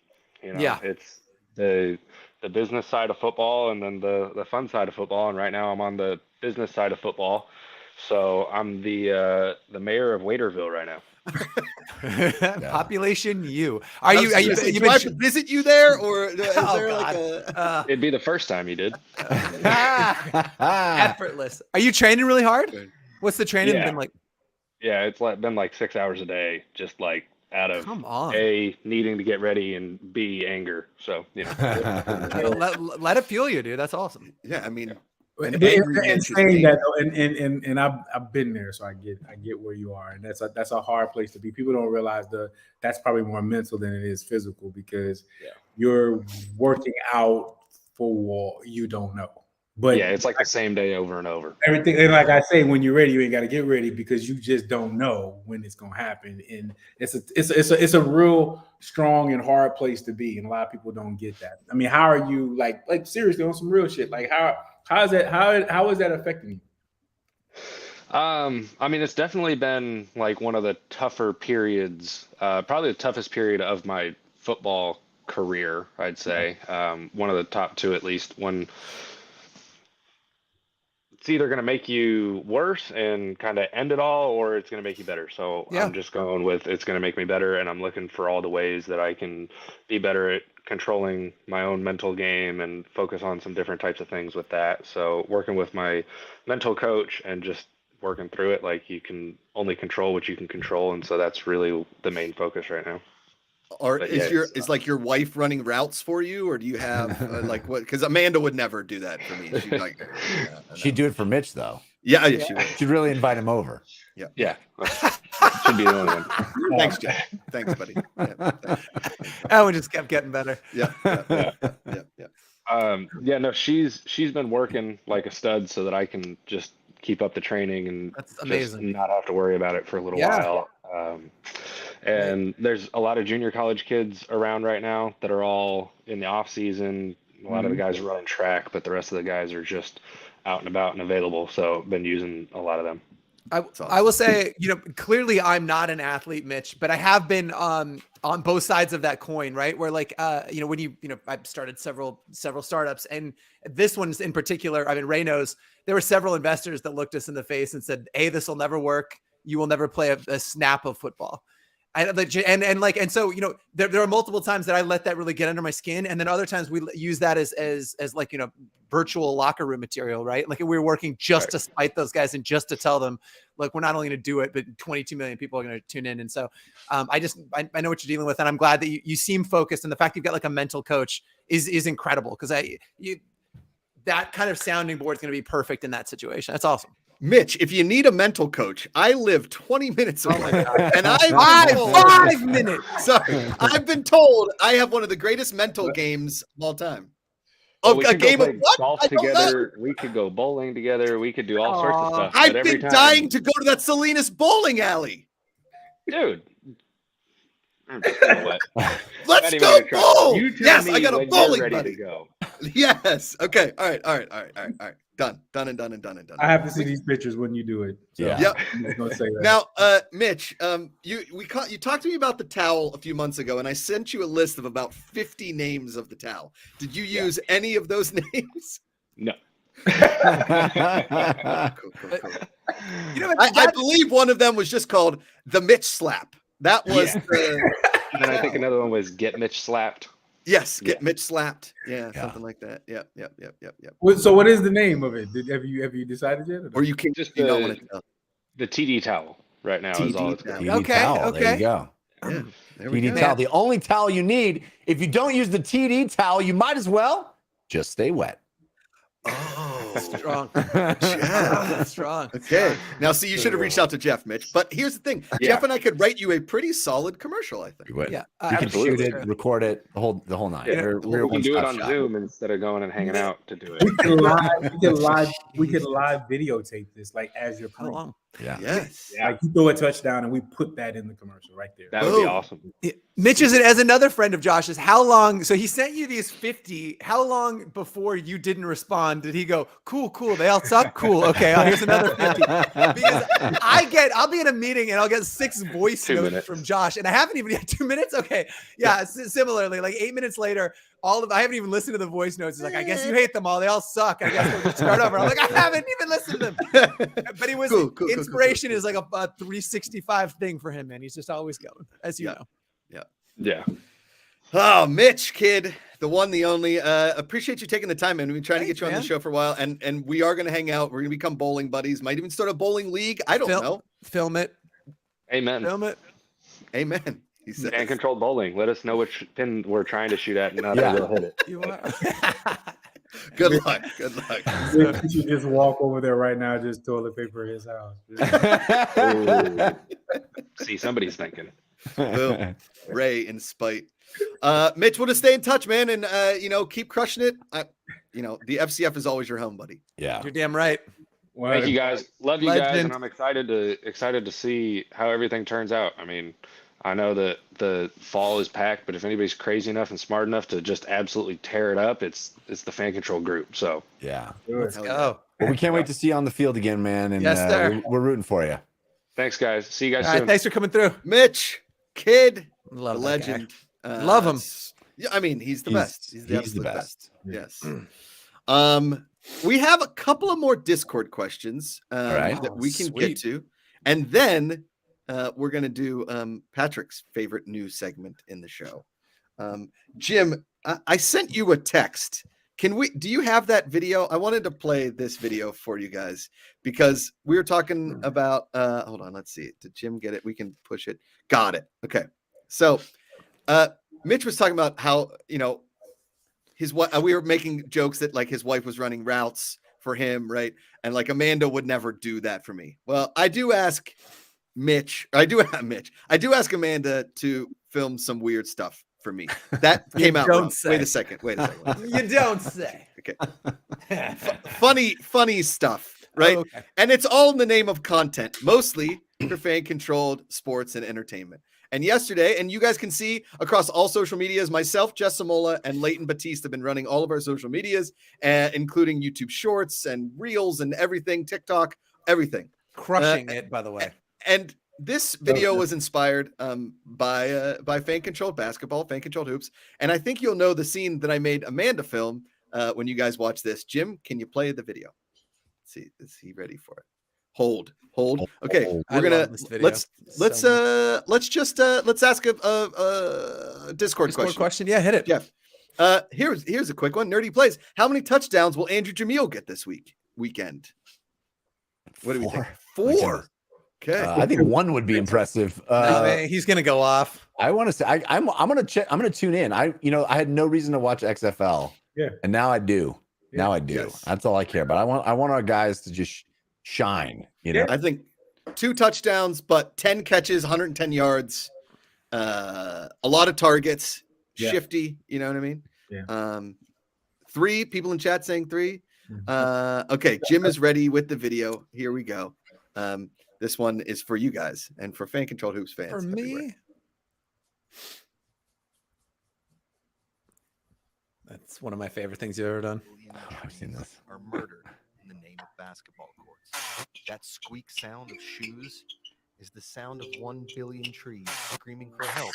[SPEAKER 8] It's the business side of football and then the fun side of football. And right now I'm on the business side of football. So I'm the mayor of Waiterville right now.
[SPEAKER 5] Population U.
[SPEAKER 4] Do I visit you there, or is there like a?
[SPEAKER 8] It'd be the first time you did.
[SPEAKER 5] Effortless. Are you training really hard? What's the training been like?
[SPEAKER 8] Yeah, it's been like 6 hours a day, just like out of A, needing to get ready, and B, anger. So
[SPEAKER 5] let it fuel you, dude. That's awesome.
[SPEAKER 4] Yeah, I mean.
[SPEAKER 6] And saying that though, and I've been there, so I get where you are, and that's a hard place to be. People don't realize that's probably more mental than it is physical because you're working out for what you don't know. But
[SPEAKER 8] it's like the same day over and over.
[SPEAKER 6] Everything, and like I say, when you're ready, you ain't got to get ready because you just don't know when it's gonna happen, and it's a real strong and hard place to be, and a lot of people don't get that. I mean, how are you like seriously on some real shit? Like how is that affecting you?
[SPEAKER 8] I mean, it's definitely been like one of the tougher periods, probably the toughest period of my football career, I'd say. One of the top two, at least. When it's either going to make you worse and kind of end it all, or it's going to make you better. So I'm just going with it's going to make me better, and I'm looking for all the ways that I can be better at controlling my own mental game and focus on some different types of things with that. So working with my mental coach and just working through it, like you can only control what you can control, and so that's really the main focus right now.
[SPEAKER 4] Or is like your wife running routes for you, or do you have like what? Because Amanda would never do that for me.
[SPEAKER 2] She'd do it for Mitch though.
[SPEAKER 4] Yeah, she would.
[SPEAKER 2] She'd really invite him over.
[SPEAKER 8] Yeah. Should be the only one.
[SPEAKER 4] Thanks, Jeff. Thanks, buddy.
[SPEAKER 5] And we just kept getting better.
[SPEAKER 4] Yeah.
[SPEAKER 8] No, she's been working like a stud so that I can just keep up the training and
[SPEAKER 5] that's amazing.
[SPEAKER 8] Just not have to worry about it for a little while. And there's a lot of junior college kids around right now that are all in the off season. A lot of the guys are running track, but the rest of the guys are just out and about and available. So I've been using a lot of them.
[SPEAKER 5] I will say, clearly I'm not an athlete, Mitch, but I have been on both sides of that coin, right? Where like, when I've started several startups, and this one's in particular, I mean, Ray knows there were several investors that looked us in the face and said, "Hey, this will never work. You will never play a snap of football." So there are multiple times that I let that really get under my skin, and then other times we use that as like virtual locker room material, right? Like we were working just to spite those guys and just to tell them, look, we're not only going to do it, but 22 million people are going to tune in. And so I know what you're dealing with, and I'm glad that you seem focused, and the fact you've got like a mental coach is incredible because that kind of sounding board is going to be perfect in that situation. That's awesome.
[SPEAKER 4] Mitch, if you need a mental coach, I live 20 minutes away, and
[SPEAKER 5] five minutes.
[SPEAKER 4] Sorry, I've been told I have one of the greatest mental games of all time. A game of what?
[SPEAKER 8] Golf together. We could go bowling together. We could do all sorts of stuff.
[SPEAKER 4] I've been dying to go to that Salinas bowling alley,
[SPEAKER 8] dude.
[SPEAKER 4] Let's go bowl.
[SPEAKER 8] Yes,
[SPEAKER 4] I got a bowling
[SPEAKER 8] buddy.
[SPEAKER 4] To go. Yes. Okay. All right. Done.
[SPEAKER 6] I have to see these pictures when you do it. So
[SPEAKER 2] Yeah.
[SPEAKER 4] Yep.
[SPEAKER 6] I'm just gonna say that.
[SPEAKER 4] Now, Mitch, you talked to me about the towel a few months ago, and I sent you a list of about 50 names of the towel. Did you use any of those names?
[SPEAKER 8] No.
[SPEAKER 4] Cool. You know, I believe one of them was just called the Mitch Slap. That was
[SPEAKER 8] And then I think another one was Get Mitch Slapped.
[SPEAKER 4] Yes, Get Mitch Slapped. Yeah, something like that. Yep.
[SPEAKER 6] So what is the name of it? Have you decided yet?
[SPEAKER 4] Or you can
[SPEAKER 8] just
[SPEAKER 4] not want to tell.
[SPEAKER 8] The TD towel right now is all it's
[SPEAKER 2] TD
[SPEAKER 8] called.
[SPEAKER 2] towel. There you go.
[SPEAKER 4] Yeah, there we
[SPEAKER 2] TD
[SPEAKER 4] go.
[SPEAKER 2] towel. The only towel you need. If you don't use the TD towel, you might as well just stay wet.
[SPEAKER 4] Oh,
[SPEAKER 5] Strong.
[SPEAKER 4] Jeff.
[SPEAKER 5] Strong.
[SPEAKER 4] Okay. Now, see, you should have reached out to Jeff, Mitch. But here's the thing: Jeff and I could write you a pretty solid commercial. I think.
[SPEAKER 2] You would.
[SPEAKER 5] Yeah,
[SPEAKER 2] you can shoot it, record it, the whole nine.
[SPEAKER 8] Yeah,
[SPEAKER 2] We're
[SPEAKER 8] we can do it on
[SPEAKER 2] one-stop shop.
[SPEAKER 8] Zoom instead of going and hanging out to do it.
[SPEAKER 6] We could live videotape this like as you're playing.
[SPEAKER 5] How long?
[SPEAKER 2] Yeah.
[SPEAKER 4] Yes.
[SPEAKER 6] Like you throw a touchdown and we put that in the commercial right there.
[SPEAKER 8] That would be awesome.
[SPEAKER 5] Mitch is as another friend of Josh's. How long? So he sent you these 50. How long before you didn't respond did he go, cool, they all suck? Cool. Okay. Here's another 50. Because I'll be in a meeting and I'll get 6 voice notes from Josh and I haven't even had 2 minutes. Okay. Yeah. Similarly, like 8 minutes later, I haven't even listened to the voice notes. It's like, I guess you hate them all. They all suck. I guess we'll just start over. I'm like, I haven't even listened to them. But he was inspiration is like a 365 thing for him, man. He's just always going, as you know.
[SPEAKER 8] Yeah.
[SPEAKER 4] Oh, Mitch, kid, the one, the only. Appreciate you taking the time, man. We've been trying to get you on the show for a while, and we are going to hang out. We're going to become bowling buddies. Might even start a bowling league. I don't know.
[SPEAKER 5] Film it.
[SPEAKER 8] Amen.
[SPEAKER 5] Film it.
[SPEAKER 4] Amen. He says.
[SPEAKER 8] And controlled bowling. Let us know which pin we're trying to shoot at, and we'll hit it.
[SPEAKER 5] You are.
[SPEAKER 4] Good luck.
[SPEAKER 6] You should just walk over there right now, just toilet paper his house.
[SPEAKER 8] See, somebody's thinking.
[SPEAKER 4] Boom. Ray in spite. Mitch, we'll just stay in touch, man, and keep crushing it. The FCF is always your home, buddy.
[SPEAKER 2] Yeah,
[SPEAKER 5] you're damn right.
[SPEAKER 8] Thank you guys. Love you guys, and I'm excited to see how everything turns out. I mean, I know that the fall is packed, but if anybody's crazy enough and smart enough to just absolutely tear it up, it's the Fan Control group. So
[SPEAKER 5] let's go.
[SPEAKER 2] Well, we can't wait to see you on the field again, man. And
[SPEAKER 5] yes, sir.
[SPEAKER 2] We're rooting for you.
[SPEAKER 8] Thanks, guys. See you guys soon.
[SPEAKER 5] Right, thanks for coming through,
[SPEAKER 4] Mitch, kid,
[SPEAKER 5] love
[SPEAKER 4] the legend.
[SPEAKER 5] Love him.
[SPEAKER 4] Yeah, I mean, he's the best. He's the absolute
[SPEAKER 2] best.
[SPEAKER 4] Yes. We have a couple of more Discord questions that we can get to, and then we're gonna do Patrick's favorite new segment in the show. Jim, I sent you a text. Do you have that video? I wanted to play this video for you guys because we were talking about hold on, let's see. Did Jim get it? We can push it. Got it. Okay. So Mitch was talking about how, his wife, we were making jokes that like his wife was running routes for him, right? And like Amanda would never do that for me. Well, I do ask ask Amanda to film some weird stuff for me. That came out wrong. Wait a second.
[SPEAKER 5] You don't say.
[SPEAKER 4] Okay. Funny stuff, right?
[SPEAKER 5] Oh, okay.
[SPEAKER 4] And it's all in the name of content, mostly for fan-controlled sports and entertainment. And yesterday, and you guys can see across all social medias, myself, Jess Samola, and Leighton Batiste have been running all of our social medias, including YouTube Shorts and Reels and everything, TikTok, everything.
[SPEAKER 5] Crushing it, by the way.
[SPEAKER 4] And this video was inspired by fan-controlled basketball, fan-controlled hoops. And I think you'll know the scene that I made Amanda film when you guys watch this. Jim, can you play the video? Let's see, is he ready for it? Hold. Okay, we're gonna let's ask a Discord question.
[SPEAKER 5] Yeah, hit it.
[SPEAKER 4] Jeff. Here's a quick one. Nerdy Plays. How many touchdowns will Andrew Jameel get this weekend? What do we think? 4. Okay.
[SPEAKER 2] I think 1 would be impressive.
[SPEAKER 5] Man, he's gonna go off.
[SPEAKER 2] I want to say I'm gonna check. I'm gonna tune in. I had no reason to watch XFL.
[SPEAKER 6] Yeah.
[SPEAKER 2] And now I do.
[SPEAKER 6] Yeah.
[SPEAKER 2] Now I do.
[SPEAKER 4] Yes.
[SPEAKER 2] That's all I care about. I want our guys to just shine.
[SPEAKER 4] I think 2 touchdowns, but 10 catches, 110 yards, a lot of targets, shifty. You know what I mean?
[SPEAKER 6] Yeah.
[SPEAKER 4] 3 people in chat saying 3. Okay, Jim is ready with the video. Here we go. This one is for you guys and for Fan Controlled Hoops fans.
[SPEAKER 5] For me, that's one of my favorite things you've ever done.
[SPEAKER 2] I've seen this.
[SPEAKER 4] Are murdered in
[SPEAKER 9] game of basketball courts. That squeak sound of shoes is the sound of 1 billion trees screaming for help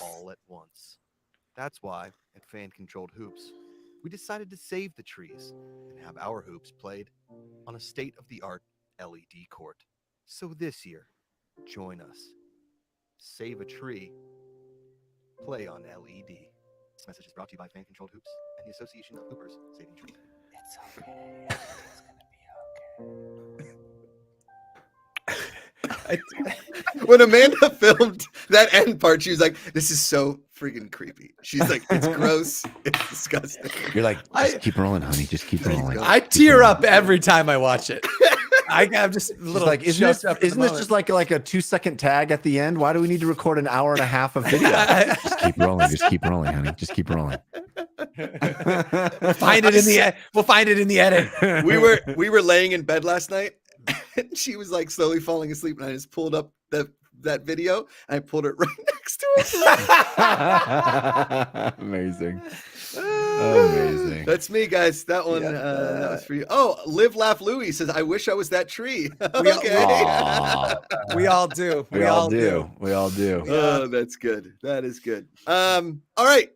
[SPEAKER 9] all at once. That's why, at Fan Controlled Hoops, we decided to save the trees and have our hoops played on a state-of-the-art LED court. So this year, join us. Save a tree. Play on LED. This message is brought to you by Fan Controlled Hoops and the Association of Hoopers Saving Trees.
[SPEAKER 5] It's okay. It's gonna be okay.
[SPEAKER 4] When Amanda filmed that end part, she was like, "This is so freaking creepy." She's like, "It's gross. It's disgusting."
[SPEAKER 2] You're like, just keep rolling, honey. Just keep rolling.
[SPEAKER 5] I tear up every time I watch it. I'm just a little
[SPEAKER 2] like, isn't this just like a 2-second tag at the end? Why do we need to record an hour and a half of video? Just keep rolling. Just keep rolling, honey. Just keep rolling.
[SPEAKER 5] We'll find it in the edit.
[SPEAKER 4] We were laying in bed last night. And she was like slowly falling asleep, and I just pulled up that video and I pulled it right next to it.
[SPEAKER 2] Amazing. Amazing.
[SPEAKER 4] That's me, guys. That one that was for you. Oh, Live Laugh Louie says, "I wish I was that tree." Okay.
[SPEAKER 5] We all do.
[SPEAKER 2] We all do. We all do.
[SPEAKER 4] Oh, that's good. That is good. All right.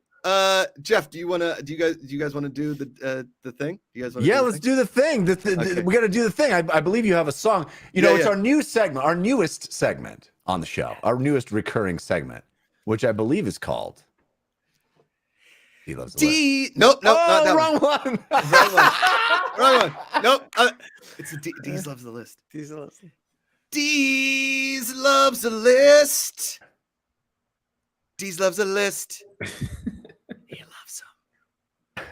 [SPEAKER 4] Jeff, do you guys want to do the thing? Do you guys want to
[SPEAKER 2] let's do the thing.
[SPEAKER 4] Okay.
[SPEAKER 2] We got to do the thing. I believe you have a song. It's our new segment, our newest segment on the show, our newest recurring segment, which I believe is called He Loves the List.
[SPEAKER 4] Nope, not that
[SPEAKER 2] wrong
[SPEAKER 4] one. Wrong one. Nope. It's Deez Loves the List.
[SPEAKER 5] Deez loves.
[SPEAKER 4] Deez loves the list. Deez loves the list. He loves them.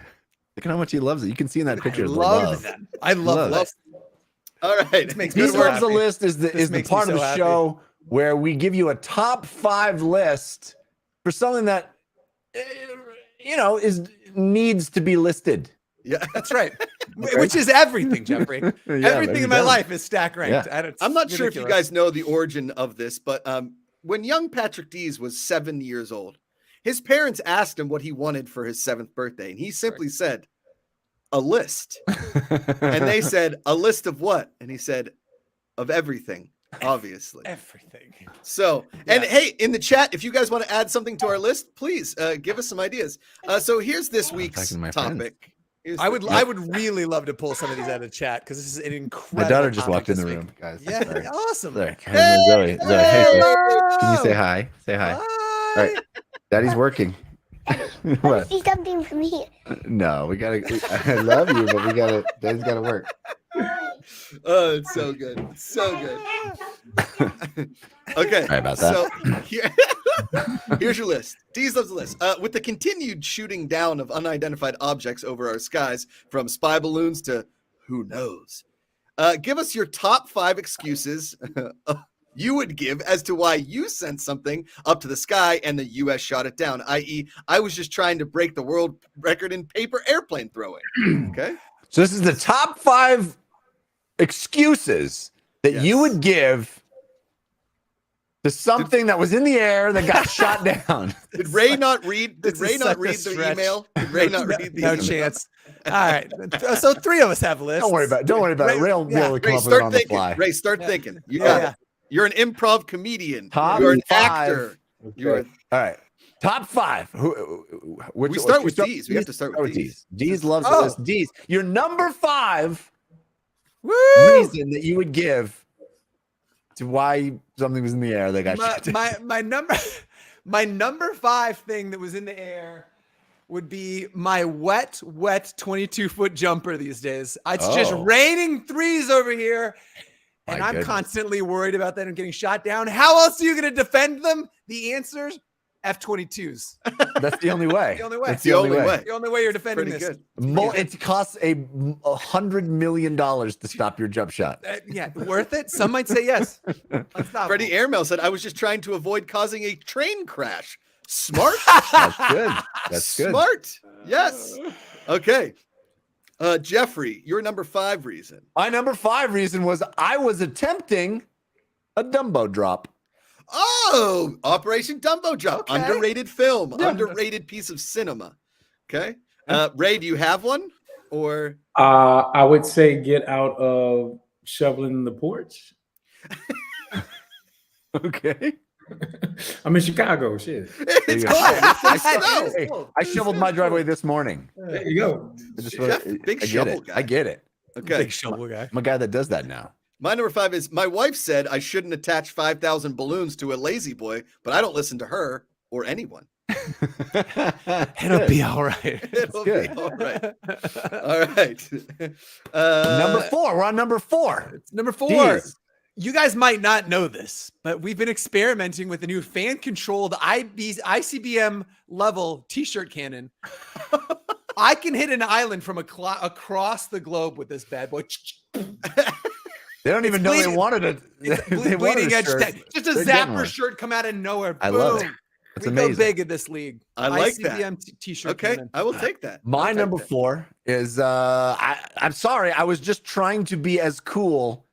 [SPEAKER 2] Look at how much he loves it. You can see in that picture.
[SPEAKER 5] I love it.
[SPEAKER 4] All right.
[SPEAKER 2] Deez Loves the List is the part of the show where we give you a top 5 list for something that needs to be listed.
[SPEAKER 4] Yeah,
[SPEAKER 5] that's right. Which is everything, Jeffrey. Everything in my life is stack ranked.
[SPEAKER 2] Yeah.
[SPEAKER 4] I'm not sure if you guys know the origin of this, but when young Patrick Deez was 7 years old, his parents asked him what he wanted for his 7th birthday, and he simply said, "A list." And they said, "A list of what?" And he said, "Of everything, obviously."
[SPEAKER 5] Everything.
[SPEAKER 4] So, and hey, in the chat, if you guys want to add something to our list, please give us some ideas. So here's this week's topic.
[SPEAKER 5] I would really love to pull some of these out of chat because this is an incredible.
[SPEAKER 2] My daughter just walked in the room, guys.
[SPEAKER 5] Yeah, awesome.
[SPEAKER 2] Hey, Zoe. Hey, can you say hi? Say hi. All right, Daddy's working. What?
[SPEAKER 10] See something from here.
[SPEAKER 2] No, we gotta. I love you, but Daddy's gotta work.
[SPEAKER 4] Oh, it's so good. It's so good. Okay.
[SPEAKER 2] Sorry about that.
[SPEAKER 4] So here's your list. Deez loves the list. With the continued shooting down of unidentified objects over our skies, from spy balloons to who knows, give us your top 5 excuses you would give as to why you sent something up to the sky and the U.S. shot it down, i.e., I was just trying to break the world record in paper airplane throwing. Okay.
[SPEAKER 2] So this is the top 5 excuses that you would give to something that was in the air that got shot down.
[SPEAKER 4] Did Ray not read? Did Ray not read the email? Did Ray not read the
[SPEAKER 5] No
[SPEAKER 4] email?
[SPEAKER 5] chance. All right. So 3 of us have lists.
[SPEAKER 2] Don't worry about it. Ray will be able to come up with it on the fly.
[SPEAKER 4] Ray, start thinking. You got it. You're an improv comedian.
[SPEAKER 2] Top
[SPEAKER 4] You're an
[SPEAKER 2] 5.
[SPEAKER 4] actor.
[SPEAKER 2] All right. Top 5.
[SPEAKER 4] We start with Deez. We have to start with Deez.
[SPEAKER 2] Deez loves the list. Deez, your number 5 reason that you would give to why something was in the air that got shot down.
[SPEAKER 5] My number 5 thing that was in the air would be my wet 22-foot jumper these days. It's just raining threes over here. And I'm constantly worried about that and getting shot down. How else are you going to defend them? The answer's F-22s.
[SPEAKER 2] That's the only way.
[SPEAKER 5] The only way.
[SPEAKER 2] That's the only way.
[SPEAKER 5] The only way you're defending this.
[SPEAKER 4] Good.
[SPEAKER 2] It costs $100 million to stop your jump shot.
[SPEAKER 5] Worth it? Some might say yes.
[SPEAKER 4] Freddie Airmail said, "I was just trying to avoid causing a train crash." Smart.
[SPEAKER 2] That's good. That's good.
[SPEAKER 4] Smart. Yes. Okay. Jeffrey, your number 5 reason.
[SPEAKER 2] My number 5 reason was I was attempting a Dumbo drop.
[SPEAKER 4] Oh, Operation Dumbo Drop.
[SPEAKER 5] Okay.
[SPEAKER 4] Underrated film. Underrated piece of cinema. Okay. Ray, do you have one? Or
[SPEAKER 6] I would say get out of shoveling the porch.
[SPEAKER 2] Okay.
[SPEAKER 6] I'm in Chicago. Shit.
[SPEAKER 4] It's cold.
[SPEAKER 2] I shoveled my driveway this morning.
[SPEAKER 6] There you go.
[SPEAKER 4] Big shovel guy.
[SPEAKER 2] I get it.
[SPEAKER 4] Okay.
[SPEAKER 5] Big shovel guy.
[SPEAKER 2] I'm a guy that does that now.
[SPEAKER 4] My number 5 is my wife said I shouldn't attach 5,000 balloons to a lazy boy, but I don't listen to her or anyone.
[SPEAKER 5] It'll be all right.
[SPEAKER 4] It'll be all right. All right.
[SPEAKER 2] Number 4. We're on number 4.
[SPEAKER 5] It's number 4.
[SPEAKER 2] Jeez.
[SPEAKER 5] You guys might not know this, but we've been experimenting with a new fan-controlled ICBM level T-shirt cannon. I can hit an island from across the globe with this bad boy.
[SPEAKER 2] They don't even know they wanted it. They
[SPEAKER 5] bleeding edge. Just a
[SPEAKER 2] They're
[SPEAKER 5] zapper shirt come out of nowhere. Boom.
[SPEAKER 2] I love it. It's amazing.
[SPEAKER 5] Go big in this league.
[SPEAKER 4] I like
[SPEAKER 5] ICBM
[SPEAKER 4] that.
[SPEAKER 5] T-shirt.
[SPEAKER 4] Okay,
[SPEAKER 5] cannon.
[SPEAKER 4] I will take that.
[SPEAKER 2] My number 4 is I'm sorry, I was just trying to be as cool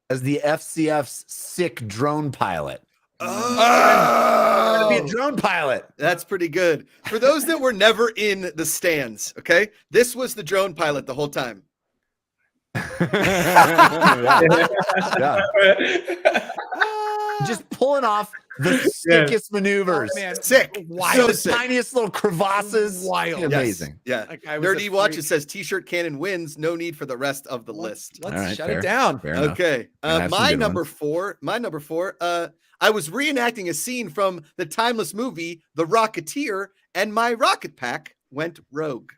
[SPEAKER 2] as the FCF's sick drone pilot.
[SPEAKER 4] Oh,
[SPEAKER 2] be a drone pilot.
[SPEAKER 4] That's pretty good. For those that were never in the stands, okay, this was the drone pilot the whole time.
[SPEAKER 2] Yeah. Just pulling off the sickest maneuvers.
[SPEAKER 5] Oh, man.
[SPEAKER 4] Sick.
[SPEAKER 5] Wild.
[SPEAKER 2] So the
[SPEAKER 4] sick.
[SPEAKER 2] tiniest little crevasses.
[SPEAKER 5] Wild.
[SPEAKER 2] Amazing.
[SPEAKER 4] Yeah.
[SPEAKER 5] Like, I was a
[SPEAKER 4] Nerdy Watch, it
[SPEAKER 5] freak.
[SPEAKER 4] says T-shirt cannon wins. No need for the rest of the list.
[SPEAKER 5] Let's
[SPEAKER 2] All right,
[SPEAKER 5] shut
[SPEAKER 2] fair.
[SPEAKER 5] it down.
[SPEAKER 2] Fair enough.
[SPEAKER 4] Okay.
[SPEAKER 2] Gonna have some
[SPEAKER 4] My
[SPEAKER 2] good
[SPEAKER 4] number
[SPEAKER 2] ones.
[SPEAKER 4] 4. My number 4. I was reenacting a scene from the timeless movie The Rocketeer, and my rocket pack went rogue.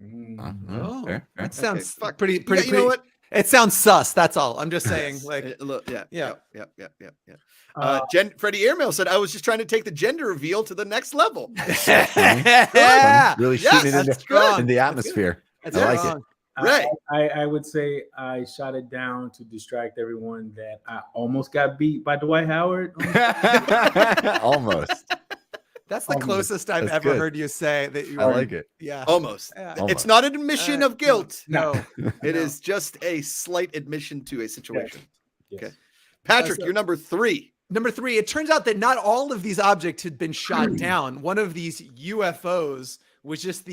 [SPEAKER 5] Oh,
[SPEAKER 2] fair.
[SPEAKER 5] that sounds
[SPEAKER 4] fuck.
[SPEAKER 5] pretty.
[SPEAKER 4] You know what?
[SPEAKER 5] It sounds sus. That's all. I'm just saying. Like,
[SPEAKER 4] Look, yeah.
[SPEAKER 5] Yeah.
[SPEAKER 4] Freddie Airmail said I was just trying to take the gender reveal to the next level.
[SPEAKER 5] yeah.
[SPEAKER 2] Really
[SPEAKER 4] Yes,
[SPEAKER 2] shooting it
[SPEAKER 4] that's good.
[SPEAKER 2] in the atmosphere.
[SPEAKER 5] That's
[SPEAKER 2] I like
[SPEAKER 5] wrong.
[SPEAKER 4] Right.
[SPEAKER 6] I would say I shot it down to distract everyone that I almost got beat by Dwight Howard.
[SPEAKER 2] it. Almost.
[SPEAKER 5] That's the
[SPEAKER 6] Almost.
[SPEAKER 5] closest I've
[SPEAKER 2] That's
[SPEAKER 5] ever
[SPEAKER 2] good.
[SPEAKER 5] heard you say that you
[SPEAKER 2] I
[SPEAKER 5] were.
[SPEAKER 2] like it.
[SPEAKER 5] Yeah.
[SPEAKER 4] Almost.
[SPEAKER 5] Yeah.
[SPEAKER 4] It's not an admission of guilt.
[SPEAKER 5] No.
[SPEAKER 4] It is just a slight admission to a situation.
[SPEAKER 6] Yes.
[SPEAKER 4] Okay. Patrick,
[SPEAKER 5] So-
[SPEAKER 4] you're number 3.
[SPEAKER 5] Number 3, it turns out that not all of these objects had been shot down. One of these UFOs was just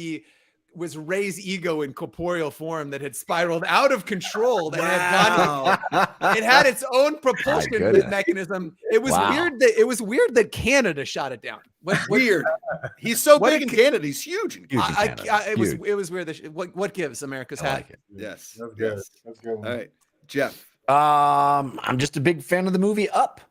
[SPEAKER 5] Ray's ego in corporeal form that had spiraled out of control. That it had its own propulsion
[SPEAKER 2] goodness.
[SPEAKER 5] mechanism. It was
[SPEAKER 2] Wow.
[SPEAKER 5] weird that Canada shot it down.
[SPEAKER 4] Weird. He's so
[SPEAKER 5] what
[SPEAKER 4] big
[SPEAKER 5] a-
[SPEAKER 4] in Canada. He's huge.
[SPEAKER 2] Huge in Canada.
[SPEAKER 5] It
[SPEAKER 2] Huge.
[SPEAKER 5] was weird. What gives America's
[SPEAKER 2] I
[SPEAKER 5] hat?
[SPEAKER 2] like it.
[SPEAKER 4] Yes.
[SPEAKER 6] That's good.
[SPEAKER 4] Yes.
[SPEAKER 6] That's good.
[SPEAKER 4] All right. Jeff.
[SPEAKER 2] I'm just a big fan of the movie Up.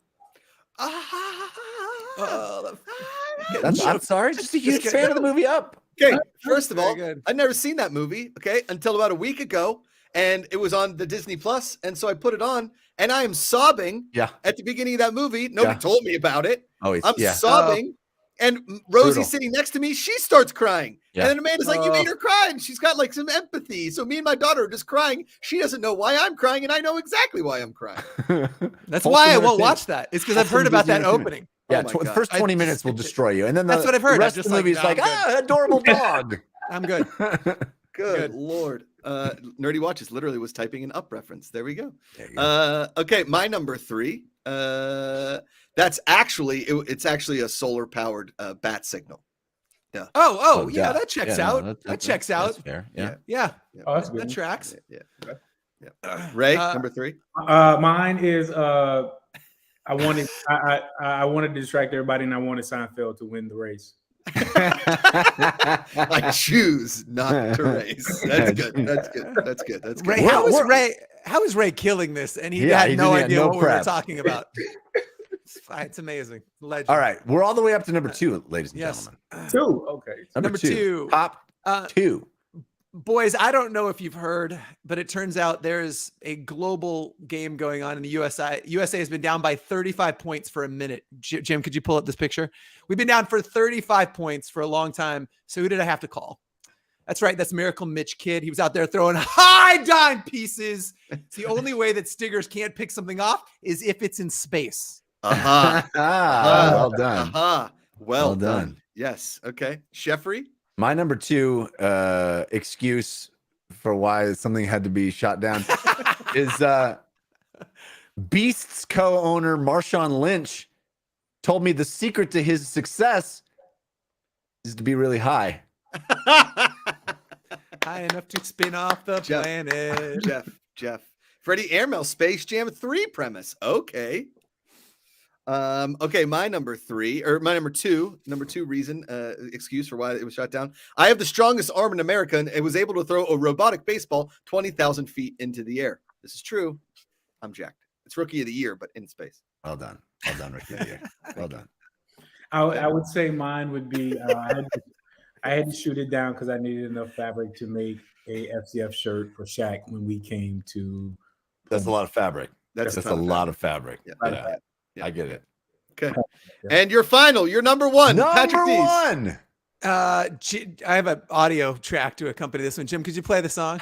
[SPEAKER 2] I'm sorry, just a huge fan of the movie Up.
[SPEAKER 4] Okay. First of
[SPEAKER 5] Very
[SPEAKER 4] all,
[SPEAKER 5] good.
[SPEAKER 4] I'd never seen that movie. Okay. Until about a week ago. And it was on the Disney Plus. And so I put it on and I am sobbing
[SPEAKER 2] Yeah.
[SPEAKER 4] at the beginning of that movie. Nobody
[SPEAKER 2] Yeah.
[SPEAKER 4] told me about it.
[SPEAKER 2] Oh, it's
[SPEAKER 4] I'm
[SPEAKER 2] yeah.
[SPEAKER 4] sobbing. And Rosie's
[SPEAKER 2] Brutal.
[SPEAKER 4] sitting next to me. She starts crying.
[SPEAKER 2] Yeah.
[SPEAKER 4] And then Amanda's like, you made her cry. And she's got like some empathy. So me and my daughter are just crying. She doesn't know why I'm crying. And I know exactly why I'm crying.
[SPEAKER 5] That's
[SPEAKER 2] Wholesome
[SPEAKER 5] why I won't
[SPEAKER 2] entertainment.
[SPEAKER 5] watch that. It's because I've heard
[SPEAKER 2] Wholesome
[SPEAKER 5] about that
[SPEAKER 2] Disney entertainment.
[SPEAKER 5] opening.
[SPEAKER 2] Yeah,
[SPEAKER 4] Oh my
[SPEAKER 2] the
[SPEAKER 4] God.
[SPEAKER 2] first 20 minutes will destroy you, and then
[SPEAKER 5] That's what I've heard.
[SPEAKER 2] The
[SPEAKER 5] I'm
[SPEAKER 2] rest of
[SPEAKER 5] just
[SPEAKER 2] the movie is
[SPEAKER 5] like,
[SPEAKER 2] like,
[SPEAKER 5] "No, I'm
[SPEAKER 2] adorable dog.
[SPEAKER 5] I'm good.
[SPEAKER 4] Good,
[SPEAKER 5] Good.
[SPEAKER 4] Lord. Nerdy Watches literally was typing an Up reference. There we go.
[SPEAKER 2] There you go.
[SPEAKER 4] Okay, my number 3. That's actually it's actually a solar powered bat signal.
[SPEAKER 5] Oh,
[SPEAKER 2] yeah.
[SPEAKER 5] that checks
[SPEAKER 2] Yeah, no,
[SPEAKER 5] out. That checks out.
[SPEAKER 2] That's fair. Yeah.
[SPEAKER 5] Yeah,
[SPEAKER 6] Oh, that's
[SPEAKER 5] that
[SPEAKER 6] good.
[SPEAKER 5] tracks.
[SPEAKER 4] Yeah. Ray,
[SPEAKER 5] Uh,
[SPEAKER 4] number 3.
[SPEAKER 6] Mine is I wanted to distract everybody, and I wanted Seinfeld to win the race.
[SPEAKER 4] I choose not to race. That's good. That's good. That's good. That's good.
[SPEAKER 5] Ray, how is Ray killing this? And he
[SPEAKER 2] Yeah,
[SPEAKER 5] had
[SPEAKER 2] he
[SPEAKER 5] no
[SPEAKER 2] didn't-
[SPEAKER 5] idea
[SPEAKER 2] no
[SPEAKER 5] what we were
[SPEAKER 2] prep.
[SPEAKER 5] talking about. It's amazing. Legend.
[SPEAKER 2] All right, we're all the way up to number 2, ladies and
[SPEAKER 5] Yes.
[SPEAKER 2] gentlemen.
[SPEAKER 6] 2. Okay.
[SPEAKER 5] Number 2.
[SPEAKER 2] Top
[SPEAKER 5] Uh,
[SPEAKER 2] 2.
[SPEAKER 5] Boys, I don't know if you've heard, but it turns out there's a global game going on in the USA. USA has been down by 35 points for a minute. Jim, could you pull up this picture? We've been down for 35 points for a long time. So who did I have to call? That's right. That's Miracle Mitch Kidd. He was out there throwing high dime pieces. It's the only way that Stiggers can't pick something off is if it's in space.
[SPEAKER 2] Well done.
[SPEAKER 4] Well
[SPEAKER 2] Well
[SPEAKER 4] done.
[SPEAKER 2] done.
[SPEAKER 4] Yes. Okay. Sheffrey.
[SPEAKER 2] My number 2 excuse for why something had to be shot down is Beast's co-owner Marshawn Lynch told me the secret to his success is to be really high.
[SPEAKER 5] High enough to spin off the planet.
[SPEAKER 4] Jeff. Freddie Airmail, Space Jam 3 premise. Okay. Okay, my number two reason, excuse for why it was shot down. I have the strongest arm in America and was able to throw a robotic baseball 20,000 feet into the air. This is true. I'm jacked. It's Rookie of the Year, but in space.
[SPEAKER 2] Well done, Rookie of the Year. Well done.
[SPEAKER 6] I would say mine would be I had to shoot it down because I needed enough fabric to make a FCF shirt for Shaq when we came to.
[SPEAKER 2] That's a lot of fabric.
[SPEAKER 4] That's
[SPEAKER 2] a lot of fabric.
[SPEAKER 4] Yeah.
[SPEAKER 2] I get it.
[SPEAKER 4] Okay. And your number one.
[SPEAKER 2] Number
[SPEAKER 4] one.
[SPEAKER 5] I have an audio track to accompany this one. Jim, could you play the song?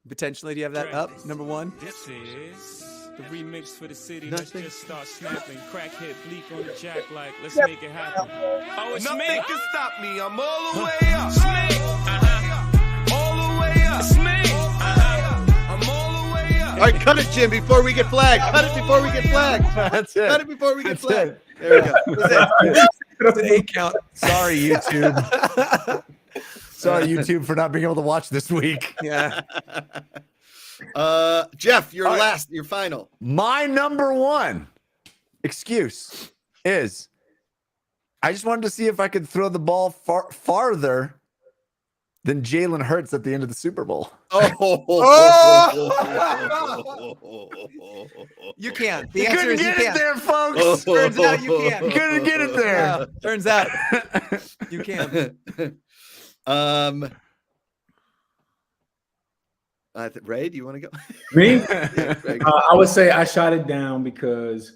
[SPEAKER 5] Potentially, do you have that up? Number one.
[SPEAKER 10] This is the remix for the city. Let's just start snapping. Crackhead bleak on the jack like, let's make it happen. Oh, it's
[SPEAKER 11] Nothing
[SPEAKER 10] me.
[SPEAKER 11] can stop me. I'm all the way up.
[SPEAKER 10] It's me.
[SPEAKER 11] All the way up.
[SPEAKER 10] It's me.
[SPEAKER 11] I'm all the way up.
[SPEAKER 4] All right, cut it, Jim, before we get flagged. Cut it before we get flagged.
[SPEAKER 2] That's it.
[SPEAKER 4] Cut it before we get flagged.
[SPEAKER 2] It.
[SPEAKER 4] There we go.
[SPEAKER 5] That's an 8 count.
[SPEAKER 2] Sorry, YouTube. Sorry, YouTube, for not being able to watch this week.
[SPEAKER 5] Yeah.
[SPEAKER 4] Jeff, your final.
[SPEAKER 2] My number one excuse is I just wanted to see if I could throw the ball farther than Jalen Hurts at the end of the Super Bowl.
[SPEAKER 5] You can. The
[SPEAKER 2] You
[SPEAKER 5] answer
[SPEAKER 2] couldn't
[SPEAKER 5] is you
[SPEAKER 2] get it
[SPEAKER 5] can.
[SPEAKER 2] there, folks.
[SPEAKER 5] Turns out you can.
[SPEAKER 2] You couldn't get it there.
[SPEAKER 5] Yeah, turns out you can.
[SPEAKER 4] Ray, do you want to go?
[SPEAKER 6] Me? I would say I shot it down because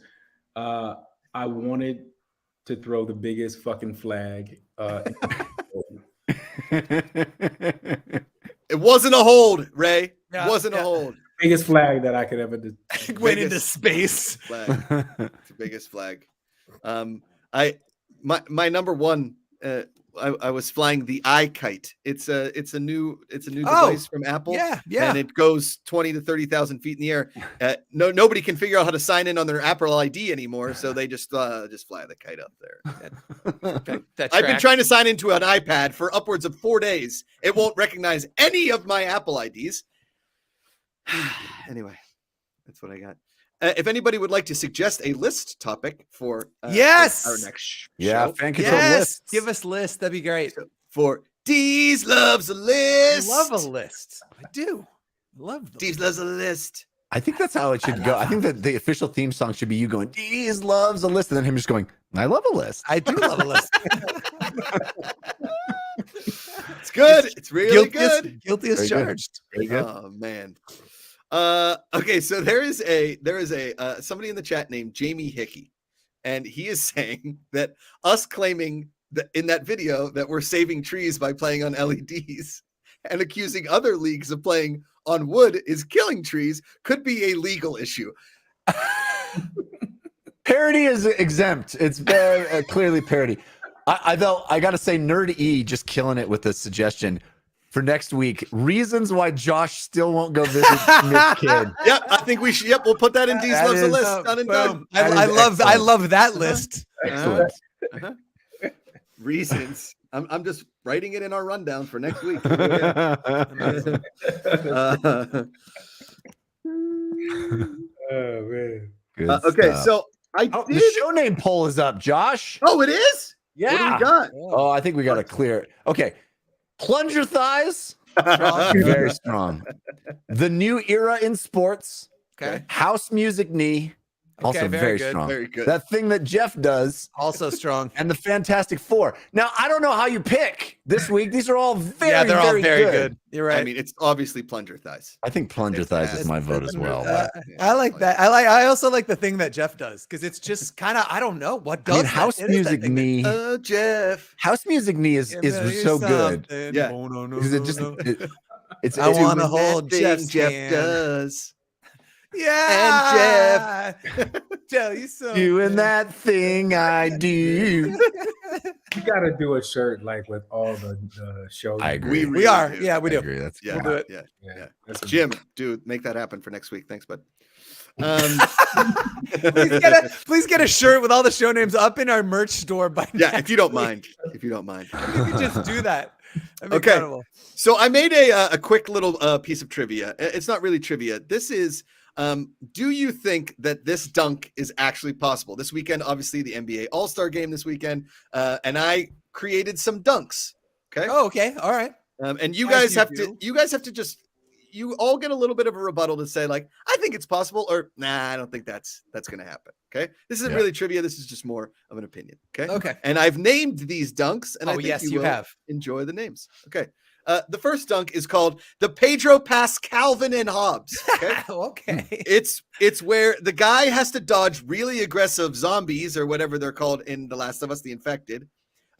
[SPEAKER 6] I wanted to throw the biggest fucking flag.
[SPEAKER 4] It wasn't a hold, Ray.
[SPEAKER 5] Yeah,
[SPEAKER 4] It wasn't a hold.
[SPEAKER 6] Biggest flag that I could ever do.
[SPEAKER 5] Went into space.
[SPEAKER 4] Flag. It's the biggest flag. My number one. I was flying the iKite. It's a new device from Apple.
[SPEAKER 5] Yeah.
[SPEAKER 4] And it goes 20 to 30,000 feet in the air. Nobody can figure out how to sign in on their Apple ID anymore, so they just fly the kite up there. I've been trying to sign into an iPad for upwards of 4 days. It won't recognize any of my Apple IDs. Anyway, that's what I got. If anybody would like to suggest a list topic for our next show,
[SPEAKER 2] fan control lists.
[SPEAKER 5] Give us lists. That'd be great.
[SPEAKER 4] For Deez loves a list.
[SPEAKER 5] I love a list. I do. Love them.
[SPEAKER 4] Deez loves a list.
[SPEAKER 2] I think that's how it should go. I think that the official theme song should be you going, Deez loves a list, and then him just going, I love a list.
[SPEAKER 5] I do love a list.
[SPEAKER 4] It's good. It's really good.
[SPEAKER 5] Guilty as charged.
[SPEAKER 2] Very good.
[SPEAKER 4] Oh man. Okay, so there is a somebody in the chat named Jamie Hickey, and he is saying that us claiming that in that video that we're saving trees by playing on LEDs and accusing other leagues of playing on wood is killing trees could be a legal issue.
[SPEAKER 2] Parody is exempt. It's very clearly parody. I got to say, Nerd E just killing it with the suggestion for next week. Reasons why Josh still won't go visit Mitch Kidd.
[SPEAKER 4] Yep, I think we should. Yep, we'll put that in Deez loves a list. Done and done.
[SPEAKER 5] I love that list.
[SPEAKER 2] Excellent.
[SPEAKER 4] Reasons. I'm just writing it in our rundown for next week.
[SPEAKER 6] Oh man.
[SPEAKER 4] Okay, so
[SPEAKER 2] the show name poll is up, Josh.
[SPEAKER 4] Oh, it is?
[SPEAKER 2] Yeah.
[SPEAKER 4] What do we got?
[SPEAKER 2] Oh, I think we got to clear it. Okay. Plunger thighs. Very strong. The new era in sports.
[SPEAKER 5] Okay.
[SPEAKER 2] House music knee. Also very
[SPEAKER 5] good.
[SPEAKER 2] strong.
[SPEAKER 4] Very good.
[SPEAKER 2] That thing that Jeff does.
[SPEAKER 5] Also strong.
[SPEAKER 2] And the Fantastic Four. Now, I don't know how you pick this week. These are all very,
[SPEAKER 5] yeah, they're all very
[SPEAKER 2] good.
[SPEAKER 5] good. You're right.
[SPEAKER 4] I mean, it's obviously plunger thighs.
[SPEAKER 2] I think plunger thighs is my vote as well.
[SPEAKER 5] I like that. I also like the thing that Jeff does because it's just kind of, I don't know what does.
[SPEAKER 2] House music knee.
[SPEAKER 4] Oh, Jeff.
[SPEAKER 2] House music knee is so good.
[SPEAKER 4] Yeah.
[SPEAKER 2] Because it just it's
[SPEAKER 5] I want to
[SPEAKER 4] doing
[SPEAKER 5] hold
[SPEAKER 4] that thing
[SPEAKER 5] Jeff
[SPEAKER 4] does.
[SPEAKER 5] Yeah. And Jeff. Tell you so.
[SPEAKER 2] Doing that thing I do.
[SPEAKER 6] You gotta do a shirt like with all the shows.
[SPEAKER 2] I agree.
[SPEAKER 5] We are. Yeah, we do.
[SPEAKER 2] I agree. That's
[SPEAKER 4] Yeah,
[SPEAKER 5] We'll do it.
[SPEAKER 4] yeah.
[SPEAKER 6] That's
[SPEAKER 4] Jim, dude, make that happen for next week. Thanks, bud.
[SPEAKER 5] Please get a shirt with all the show names up in our merch store by
[SPEAKER 4] Yeah,
[SPEAKER 5] next
[SPEAKER 4] if you don't
[SPEAKER 5] week.
[SPEAKER 4] mind. If you don't mind.
[SPEAKER 5] You can just do that.
[SPEAKER 4] Okay.
[SPEAKER 5] Incredible.
[SPEAKER 4] So I made a quick little piece of trivia. It's not really trivia. This is, do you think that this dunk is actually possible? This weekend, obviously, the NBA All-Star game this weekend, and I created some dunks. Okay.
[SPEAKER 5] Oh, okay. All right.
[SPEAKER 4] And you guys have to just, you all get a little bit of a rebuttal to say, like, I think it's possible, or nah, I don't think that's going to happen. Okay. This isn't really trivia. This is just more of an opinion. Okay.
[SPEAKER 5] Okay.
[SPEAKER 4] And I've named these dunks, and I think you will
[SPEAKER 5] have.
[SPEAKER 4] enjoy the names. Okay. The first dunk is called the Pedro Pass Calvin and Hobbes. Okay.
[SPEAKER 5] Okay.
[SPEAKER 4] It's where the guy has to dodge really aggressive zombies or whatever they're called in The Last of Us, the Infected.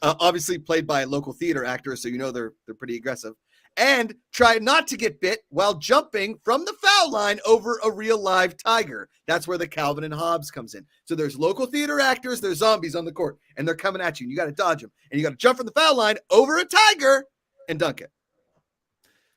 [SPEAKER 4] Obviously played by local theater actors, so you know they're pretty aggressive. And try not to get bit while jumping from the foul line over a real live tiger. That's where the Calvin and Hobbes comes in. So there's local theater actors, there's zombies on the court, and they're coming at you, and you got to dodge them. And you got to jump from the foul line over a tiger and dunk it.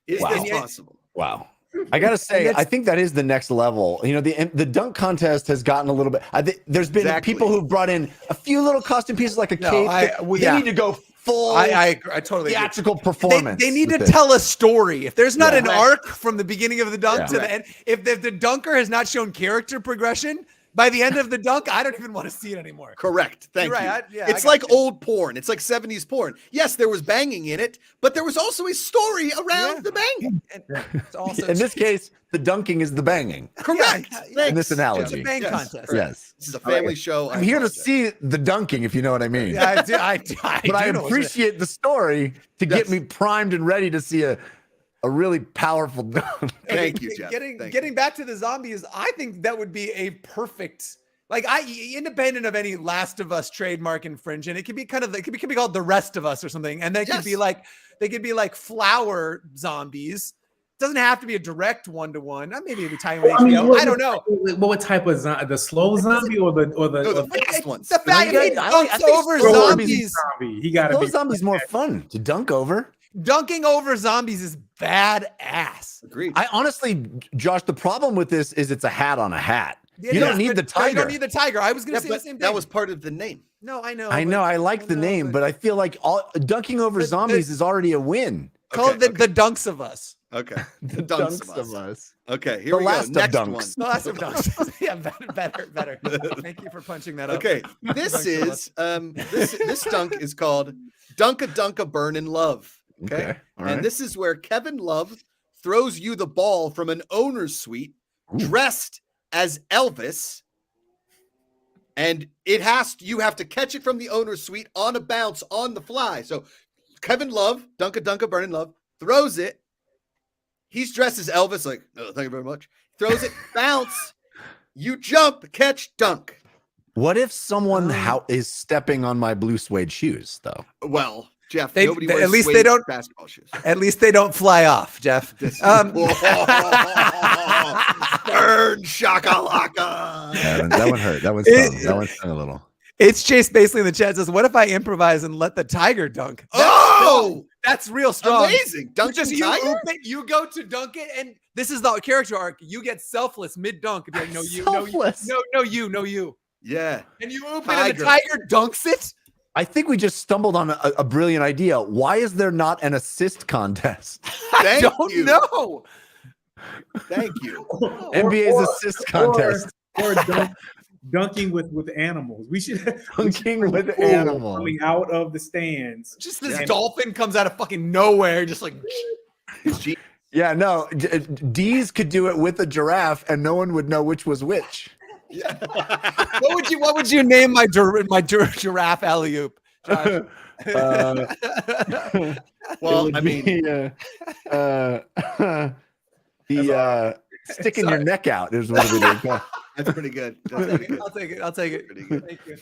[SPEAKER 4] Is this possible?
[SPEAKER 2] Wow. I gotta say, I think that is the next level. You know, the dunk contest has gotten a little bit. I think there's been people who brought in a few little costume pieces, like a cape. They need to go full.
[SPEAKER 5] I totally
[SPEAKER 2] theatrical performance.
[SPEAKER 5] They need to tell a story. If there's not an arc from the beginning of the dunk to the end, if the dunker has not shown character progression by the end of the dunk, I don't even want to see it anymore.
[SPEAKER 4] Correct. Thank you. It's like old porn. It's like 70s porn. Yes, there was banging in it, but there was also a story around the banging.
[SPEAKER 5] It's also
[SPEAKER 2] in this case, the dunking is the banging.
[SPEAKER 4] Correct.
[SPEAKER 2] In this analogy.
[SPEAKER 5] It's a bang contest.
[SPEAKER 2] Yes.
[SPEAKER 4] This is a family show.
[SPEAKER 2] I'm here to see the dunking, if you know what I mean.
[SPEAKER 5] Yeah,
[SPEAKER 2] but I appreciate the story to get me primed and ready to see a really powerful dunk.
[SPEAKER 4] Thank you, Jeff.
[SPEAKER 5] Getting back to the zombies, I think that would be a perfect, independent of any Last of Us trademark infringement. It could be it could be called The Rest of Us or something, and they could be like flower zombies. Doesn't have to be a direct one-to-one. Maybe it'd be time with HBO. I don't know.
[SPEAKER 6] What type of zombie? The slow zombie or the
[SPEAKER 4] fast ones?
[SPEAKER 5] The fact he dunks over zombies.
[SPEAKER 6] He got to be.
[SPEAKER 2] Those zombies more fun to dunk over.
[SPEAKER 5] Dunking over zombies is badass.
[SPEAKER 4] Agreed.
[SPEAKER 2] I honestly, Josh, the problem with this is it's a hat on a hat. You don't need the tiger.
[SPEAKER 5] You don't need the tiger. I was going to say the same thing.
[SPEAKER 4] That was part of the name.
[SPEAKER 5] No, I know.
[SPEAKER 2] I like the name, but I feel like dunking over zombies is already a win.
[SPEAKER 5] Call it the dunks of us.
[SPEAKER 4] Okay.
[SPEAKER 2] The dunks of us.
[SPEAKER 4] Okay, here we go. Next one.
[SPEAKER 5] The last of dunks. Yeah, better. Thank you for punching that up.
[SPEAKER 4] Okay, this is this dunk is called Dunka Burn in Love. Okay.
[SPEAKER 2] All right.
[SPEAKER 4] And this is where Kevin Love throws you the ball from an owner's suite dressed as Elvis. And you have to catch it from the owner's suite on a bounce on the fly. So Kevin Love, Dunka Burn in Love, throws it. He's dressed as Elvis, like, oh, thank you very much. Throws it, bounce, you jump, catch, dunk.
[SPEAKER 2] What if someone is stepping on my blue suede shoes, though?
[SPEAKER 4] Well, Jeff,
[SPEAKER 5] nobody wears basketball shoes. At least they don't fly off, Jeff.
[SPEAKER 4] Burn shakalaka.
[SPEAKER 2] That one hurt. That one stung a little.
[SPEAKER 5] It's Chase basically in the chat says, "What if I improvise and let the tiger dunk?" That's real strong.
[SPEAKER 4] Amazing. Dunk tiger?
[SPEAKER 5] You go to dunk it, and this is the character arc. You get selfless mid dunk. Like, no, you.
[SPEAKER 4] Yeah.
[SPEAKER 5] And you oop it, and the tiger dunks it.
[SPEAKER 2] I think we just stumbled on a brilliant idea. Why is there not an assist contest?
[SPEAKER 5] I don't know.
[SPEAKER 4] Thank you.
[SPEAKER 2] NBA's assist contest.
[SPEAKER 6] Or dunking with animals. We should
[SPEAKER 2] dunking with animals
[SPEAKER 6] coming out of the stands.
[SPEAKER 5] Just this dolphin comes out of fucking nowhere, just like.
[SPEAKER 2] Yeah, no. D's could do it with a giraffe, and no one would know which was which.
[SPEAKER 4] Yeah.
[SPEAKER 5] What would you name my giraffe alley oop?
[SPEAKER 2] Well,
[SPEAKER 4] I mean,
[SPEAKER 2] sticking your neck out is what we do.
[SPEAKER 4] That's pretty good.
[SPEAKER 5] I'll take it.
[SPEAKER 4] Pretty good.
[SPEAKER 5] Thank you.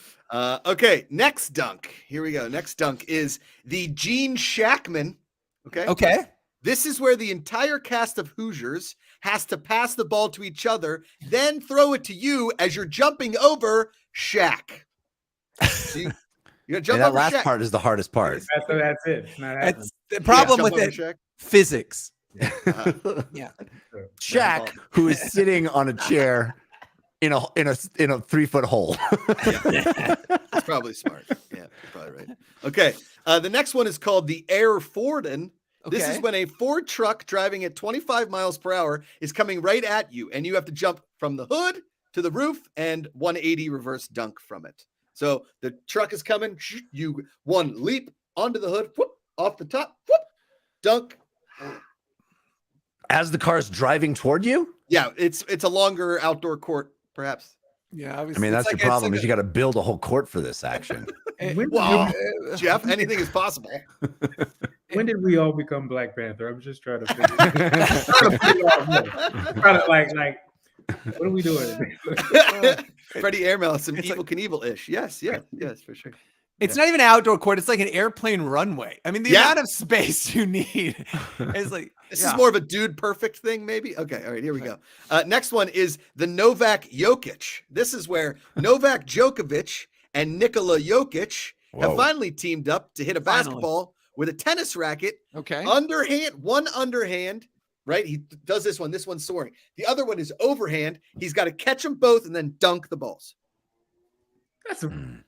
[SPEAKER 4] Okay, next dunk. Here we go. Next dunk is the Gene Shackman. Okay. This is where the entire cast of Hoosiers has to pass the ball to each other, then throw it to you as you're jumping over Shaq. So you gotta jump over
[SPEAKER 2] that last
[SPEAKER 4] Shaq.
[SPEAKER 2] part is the hardest part.
[SPEAKER 6] That's it.
[SPEAKER 5] That's the problem with it.
[SPEAKER 4] Shaq.
[SPEAKER 5] Physics.
[SPEAKER 2] Yeah. Shaq, who is sitting on a chair in a 3-foot hole.
[SPEAKER 4] It's probably smart. Yeah. you're probably right. Okay. The next one is called the Air Forden. This is when a Ford truck driving at 25 miles per hour is coming right at you, and you have to jump from the hood to the roof and 180 reverse dunk from it. So the truck is coming, you leap onto the hood, whoop, off the top, whoop, dunk.
[SPEAKER 2] As the car's driving toward you?
[SPEAKER 4] Yeah, it's a longer outdoor court, perhaps.
[SPEAKER 5] Yeah,
[SPEAKER 2] I mean, that's your problem is you got to build a whole court for this action.
[SPEAKER 4] Well, Jeff, anything is possible.
[SPEAKER 6] When did we all become Black Panther? I'm just trying to figure out. Like, what are we doing?
[SPEAKER 4] Freddie Airmail, some Evil Knievel-ish. Yes, for sure.
[SPEAKER 5] It's not even an outdoor court. It's like an airplane runway. I mean, the amount of space you need is like...
[SPEAKER 4] This is more of a dude perfect thing, maybe? Okay, all right, here we go. Next one is the Novak Jokic. This is where Novak Djokovic and Nikola Jokic have finally teamed up to hit a basketball with a tennis racket.
[SPEAKER 5] Okay.
[SPEAKER 4] Underhand, right? He does this one. This one's soaring. The other one is overhand. He's got to catch them both and then dunk the balls.
[SPEAKER 6] That's
[SPEAKER 4] possible.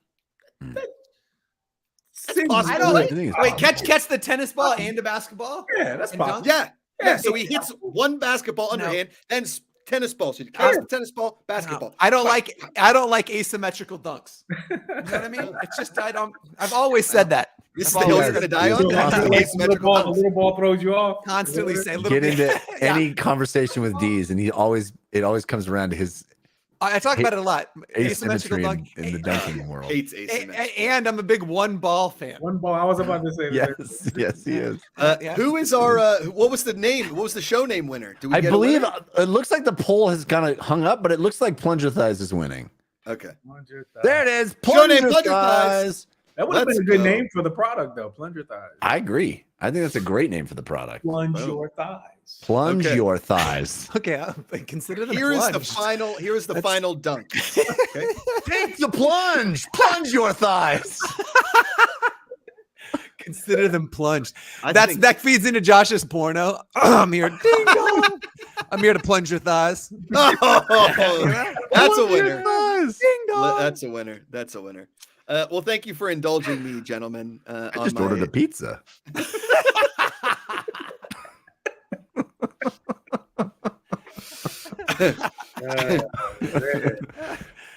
[SPEAKER 5] I don't wait, catch the tennis ball and the basketball?
[SPEAKER 6] Yeah, that's possible.
[SPEAKER 4] Yeah. So he hits one basketball underhand, then tennis ball. So you catch the tennis ball, basketball.
[SPEAKER 5] No. I don't like asymmetrical dunks. You know what I mean? It's just I've always said that.
[SPEAKER 4] This is the hill you're gonna die on.
[SPEAKER 6] The little ball throws you off.
[SPEAKER 5] Constantly say
[SPEAKER 2] get into any conversation with Deez, and it always comes around to his.
[SPEAKER 5] I talk about it a lot.
[SPEAKER 2] Asymmetry in the dunking world.
[SPEAKER 4] Hates asymmetry.
[SPEAKER 5] And I'm a big one ball fan.
[SPEAKER 6] One ball. I was about to say that.
[SPEAKER 2] Yes, he is.
[SPEAKER 4] Who is our? What was the name? What was the show name winner?
[SPEAKER 2] I believe it looks like the poll has kind of hung up, but it looks like Plunger Thighs is winning.
[SPEAKER 4] Okay.
[SPEAKER 2] There it is.
[SPEAKER 4] Plunger Thighs.
[SPEAKER 6] That would have been a good name for the product, though. Plunger Thighs.
[SPEAKER 2] I agree. I think that's a great name for the product.
[SPEAKER 6] Plunge your thighs.
[SPEAKER 2] Plunge your thighs.
[SPEAKER 5] Okay, consider them.
[SPEAKER 4] Here is the final dunk. Okay.
[SPEAKER 2] Take the plunge. Plunge your thighs.
[SPEAKER 5] Consider them plunged. That feeds into Josh's porno. I'm here. Ding dong. I'm here to plunge your thighs.
[SPEAKER 4] Oh, that's a winner.
[SPEAKER 5] Ding dong.
[SPEAKER 4] That's a winner. That's a winner. Well, thank you for indulging me, gentlemen.
[SPEAKER 2] I just ordered a pizza.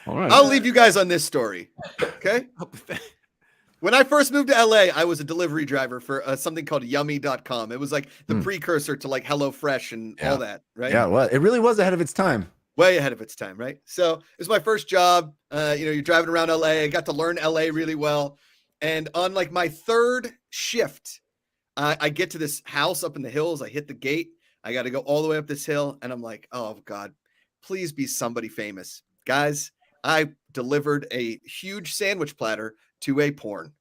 [SPEAKER 4] All right. I'll leave you guys on this story. Okay. When I first moved to LA, I was a delivery driver for something called yummy.com. It was like the precursor to like HelloFresh and all that, right?
[SPEAKER 2] Yeah, well, it really was ahead of its time.
[SPEAKER 4] Way ahead of its time, right? So it was my first job. You're driving around LA. I got to learn LA really well. And on like my third shift, I get to this house up in the hills. I hit the gate. I got to go all the way up this hill. And I'm like, oh God, please be somebody famous. Guys, I delivered a huge sandwich platter to a porn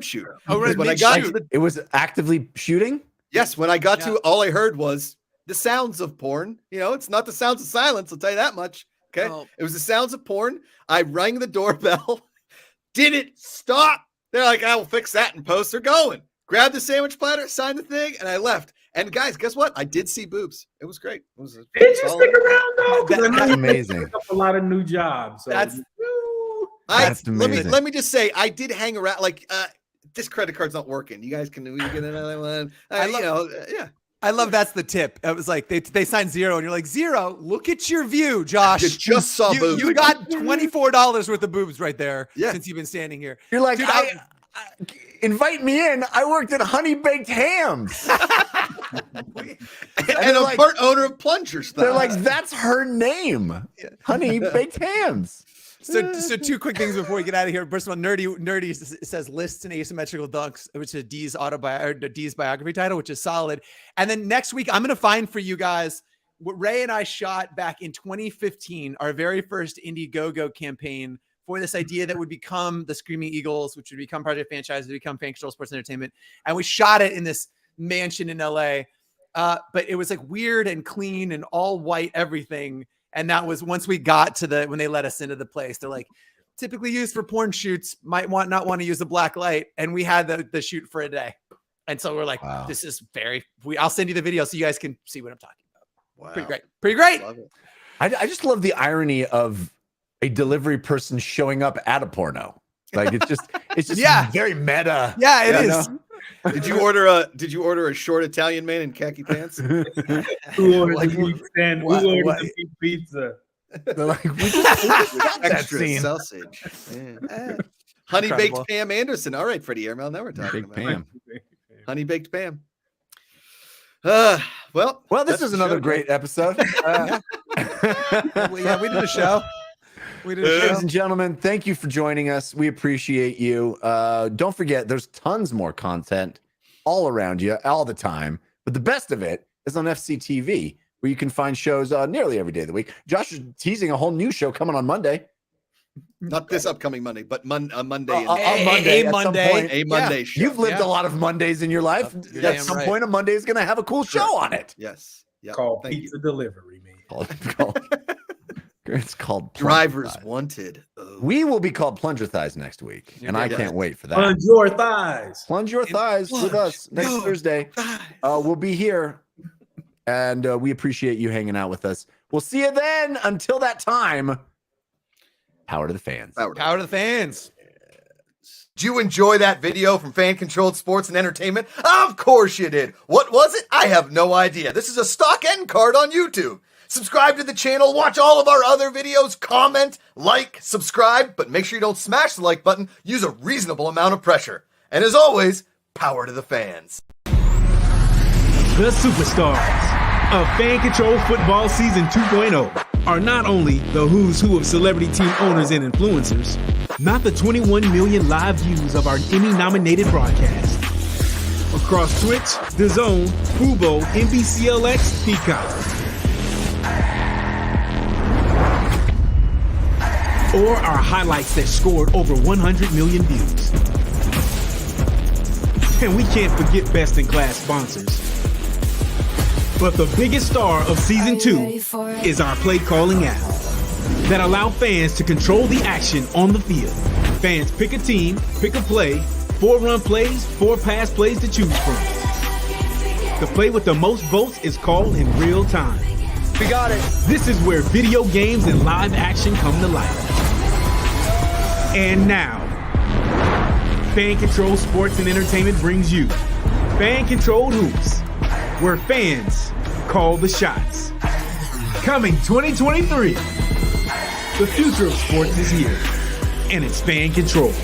[SPEAKER 4] shoot.
[SPEAKER 5] Oh, right.
[SPEAKER 4] When I got to
[SPEAKER 2] it was actively shooting?
[SPEAKER 4] Yes. When I got to all I heard was the sounds of porn. It's not the sounds of silence. I'll tell you that much. Okay. Oh. It was the sounds of porn. I rang the doorbell. Did it stop? They're like, I will fix that in post. They're going. Grabbed the sandwich platter, signed the thing, and I left. And guys, guess what? I did see boobs. It was great. It was
[SPEAKER 6] Did you stick around though?
[SPEAKER 2] That's amazing.
[SPEAKER 6] A lot of new jobs. So.
[SPEAKER 2] That's
[SPEAKER 4] amazing. Let me just say, I did hang around. Like, this credit card's not working. You guys can get another one.
[SPEAKER 5] I love that's the tip. It was like they signed 0, and you're like 0. Look at your view, Josh.
[SPEAKER 4] You just saw boobs.
[SPEAKER 5] You got $24 worth of boobs right there. Since you've been standing here.
[SPEAKER 2] You're like, dude, invite me in. I worked at Honey Baked Hams.
[SPEAKER 4] and I'm part owner of Plungers.
[SPEAKER 2] They're like, that's her name. Honey Baked Hams.
[SPEAKER 5] So 2 quick things before we get out of here. First of all, Nerdy says lists and asymmetrical dunks, which is Deez biography title, which is solid. And then next week, I'm going to find for you guys what Ray and I shot back in 2015, our very first Indiegogo campaign for this idea that would become the Screaming Eagles, which would become Project Franchise, would become Fan Control Sports Entertainment. And we shot it in this mansion in LA. But it was like weird and clean and all white everything. And that was once we got to when they let us into the place, they're like, typically used for porn shoots, might not want to use a black light. And we had the shoot for a day. And so we're like, wow. This is I'll send you the video so you guys can see what I'm talking about. Wow. Pretty great.
[SPEAKER 2] Love it. I just love the irony of a delivery person showing up at a porno. Like it's just very meta.
[SPEAKER 5] Yeah, it is.
[SPEAKER 4] Did you order a short Italian man in khaki pants?
[SPEAKER 6] Who ordered the pizza?
[SPEAKER 2] They're like, we just got that
[SPEAKER 4] Extra
[SPEAKER 2] scene.
[SPEAKER 4] sausage. Honey baked Pam Anderson. All right, Freddie Airmail. Now we're talking about
[SPEAKER 2] Pam.
[SPEAKER 4] Honey baked Pam.
[SPEAKER 2] Well, this is another great episode.
[SPEAKER 5] We did a show.
[SPEAKER 2] Ladies and gentlemen, thank you for joining us. We appreciate you. Don't forget, there's tons more content all around you all the time. But the best of it is on FCTV, where you can find shows nearly every day of the week. Josh is teasing a whole new show coming on Monday.
[SPEAKER 4] Not this upcoming Monday, but Monday.
[SPEAKER 2] A Monday.
[SPEAKER 4] A Monday show.
[SPEAKER 2] You've lived a lot of Mondays in your life. At some point, a Monday is going to have a cool show on it.
[SPEAKER 4] Yes. Yep.
[SPEAKER 6] Called Pizza Delivery, man.
[SPEAKER 2] It's called
[SPEAKER 4] Drivers Wanted. Oh.
[SPEAKER 2] We will be called Plunger Thighs next week, and I can't wait for that.
[SPEAKER 6] Plunge your thighs.
[SPEAKER 2] Plunge your thighs with us next Thursday. We'll be here, and we appreciate you hanging out with us. We'll see you then. Until that time, power to the fans.
[SPEAKER 5] Power to the fans.
[SPEAKER 9] Did you enjoy that video from Fan Controlled Sports and Entertainment? Of course you did. What was it? I have no idea. This is a stock end card on YouTube. Subscribe to the channel, watch all of our other videos, comment, like, subscribe, but make sure you don't smash the like button. Use a reasonable amount of pressure. And as always, power to the fans.
[SPEAKER 1] The superstars of Fan Control Football Season 2.0 are not only the who's who of celebrity team owners and influencers, not the 21 million live views of our Emmy-nominated broadcast. Across Twitch, DAZN, Fubo, NBCLX, Peacock. Or our highlights that scored over 100 million views. And we can't forget best-in-class sponsors. But the biggest star of Season 2 is our play-calling app that allow fans to control the action on the field. Fans pick a team, pick a play, 4 run plays, 4 pass plays to choose from. The play with the most votes is called in real time.
[SPEAKER 2] We got it.
[SPEAKER 1] This is where video games and live action come to life. And now, Fan Control Sports and Entertainment brings you Fan Controlled Hoops, where fans call the shots. Coming 2023, the future of sports is here, and it's fan controlled.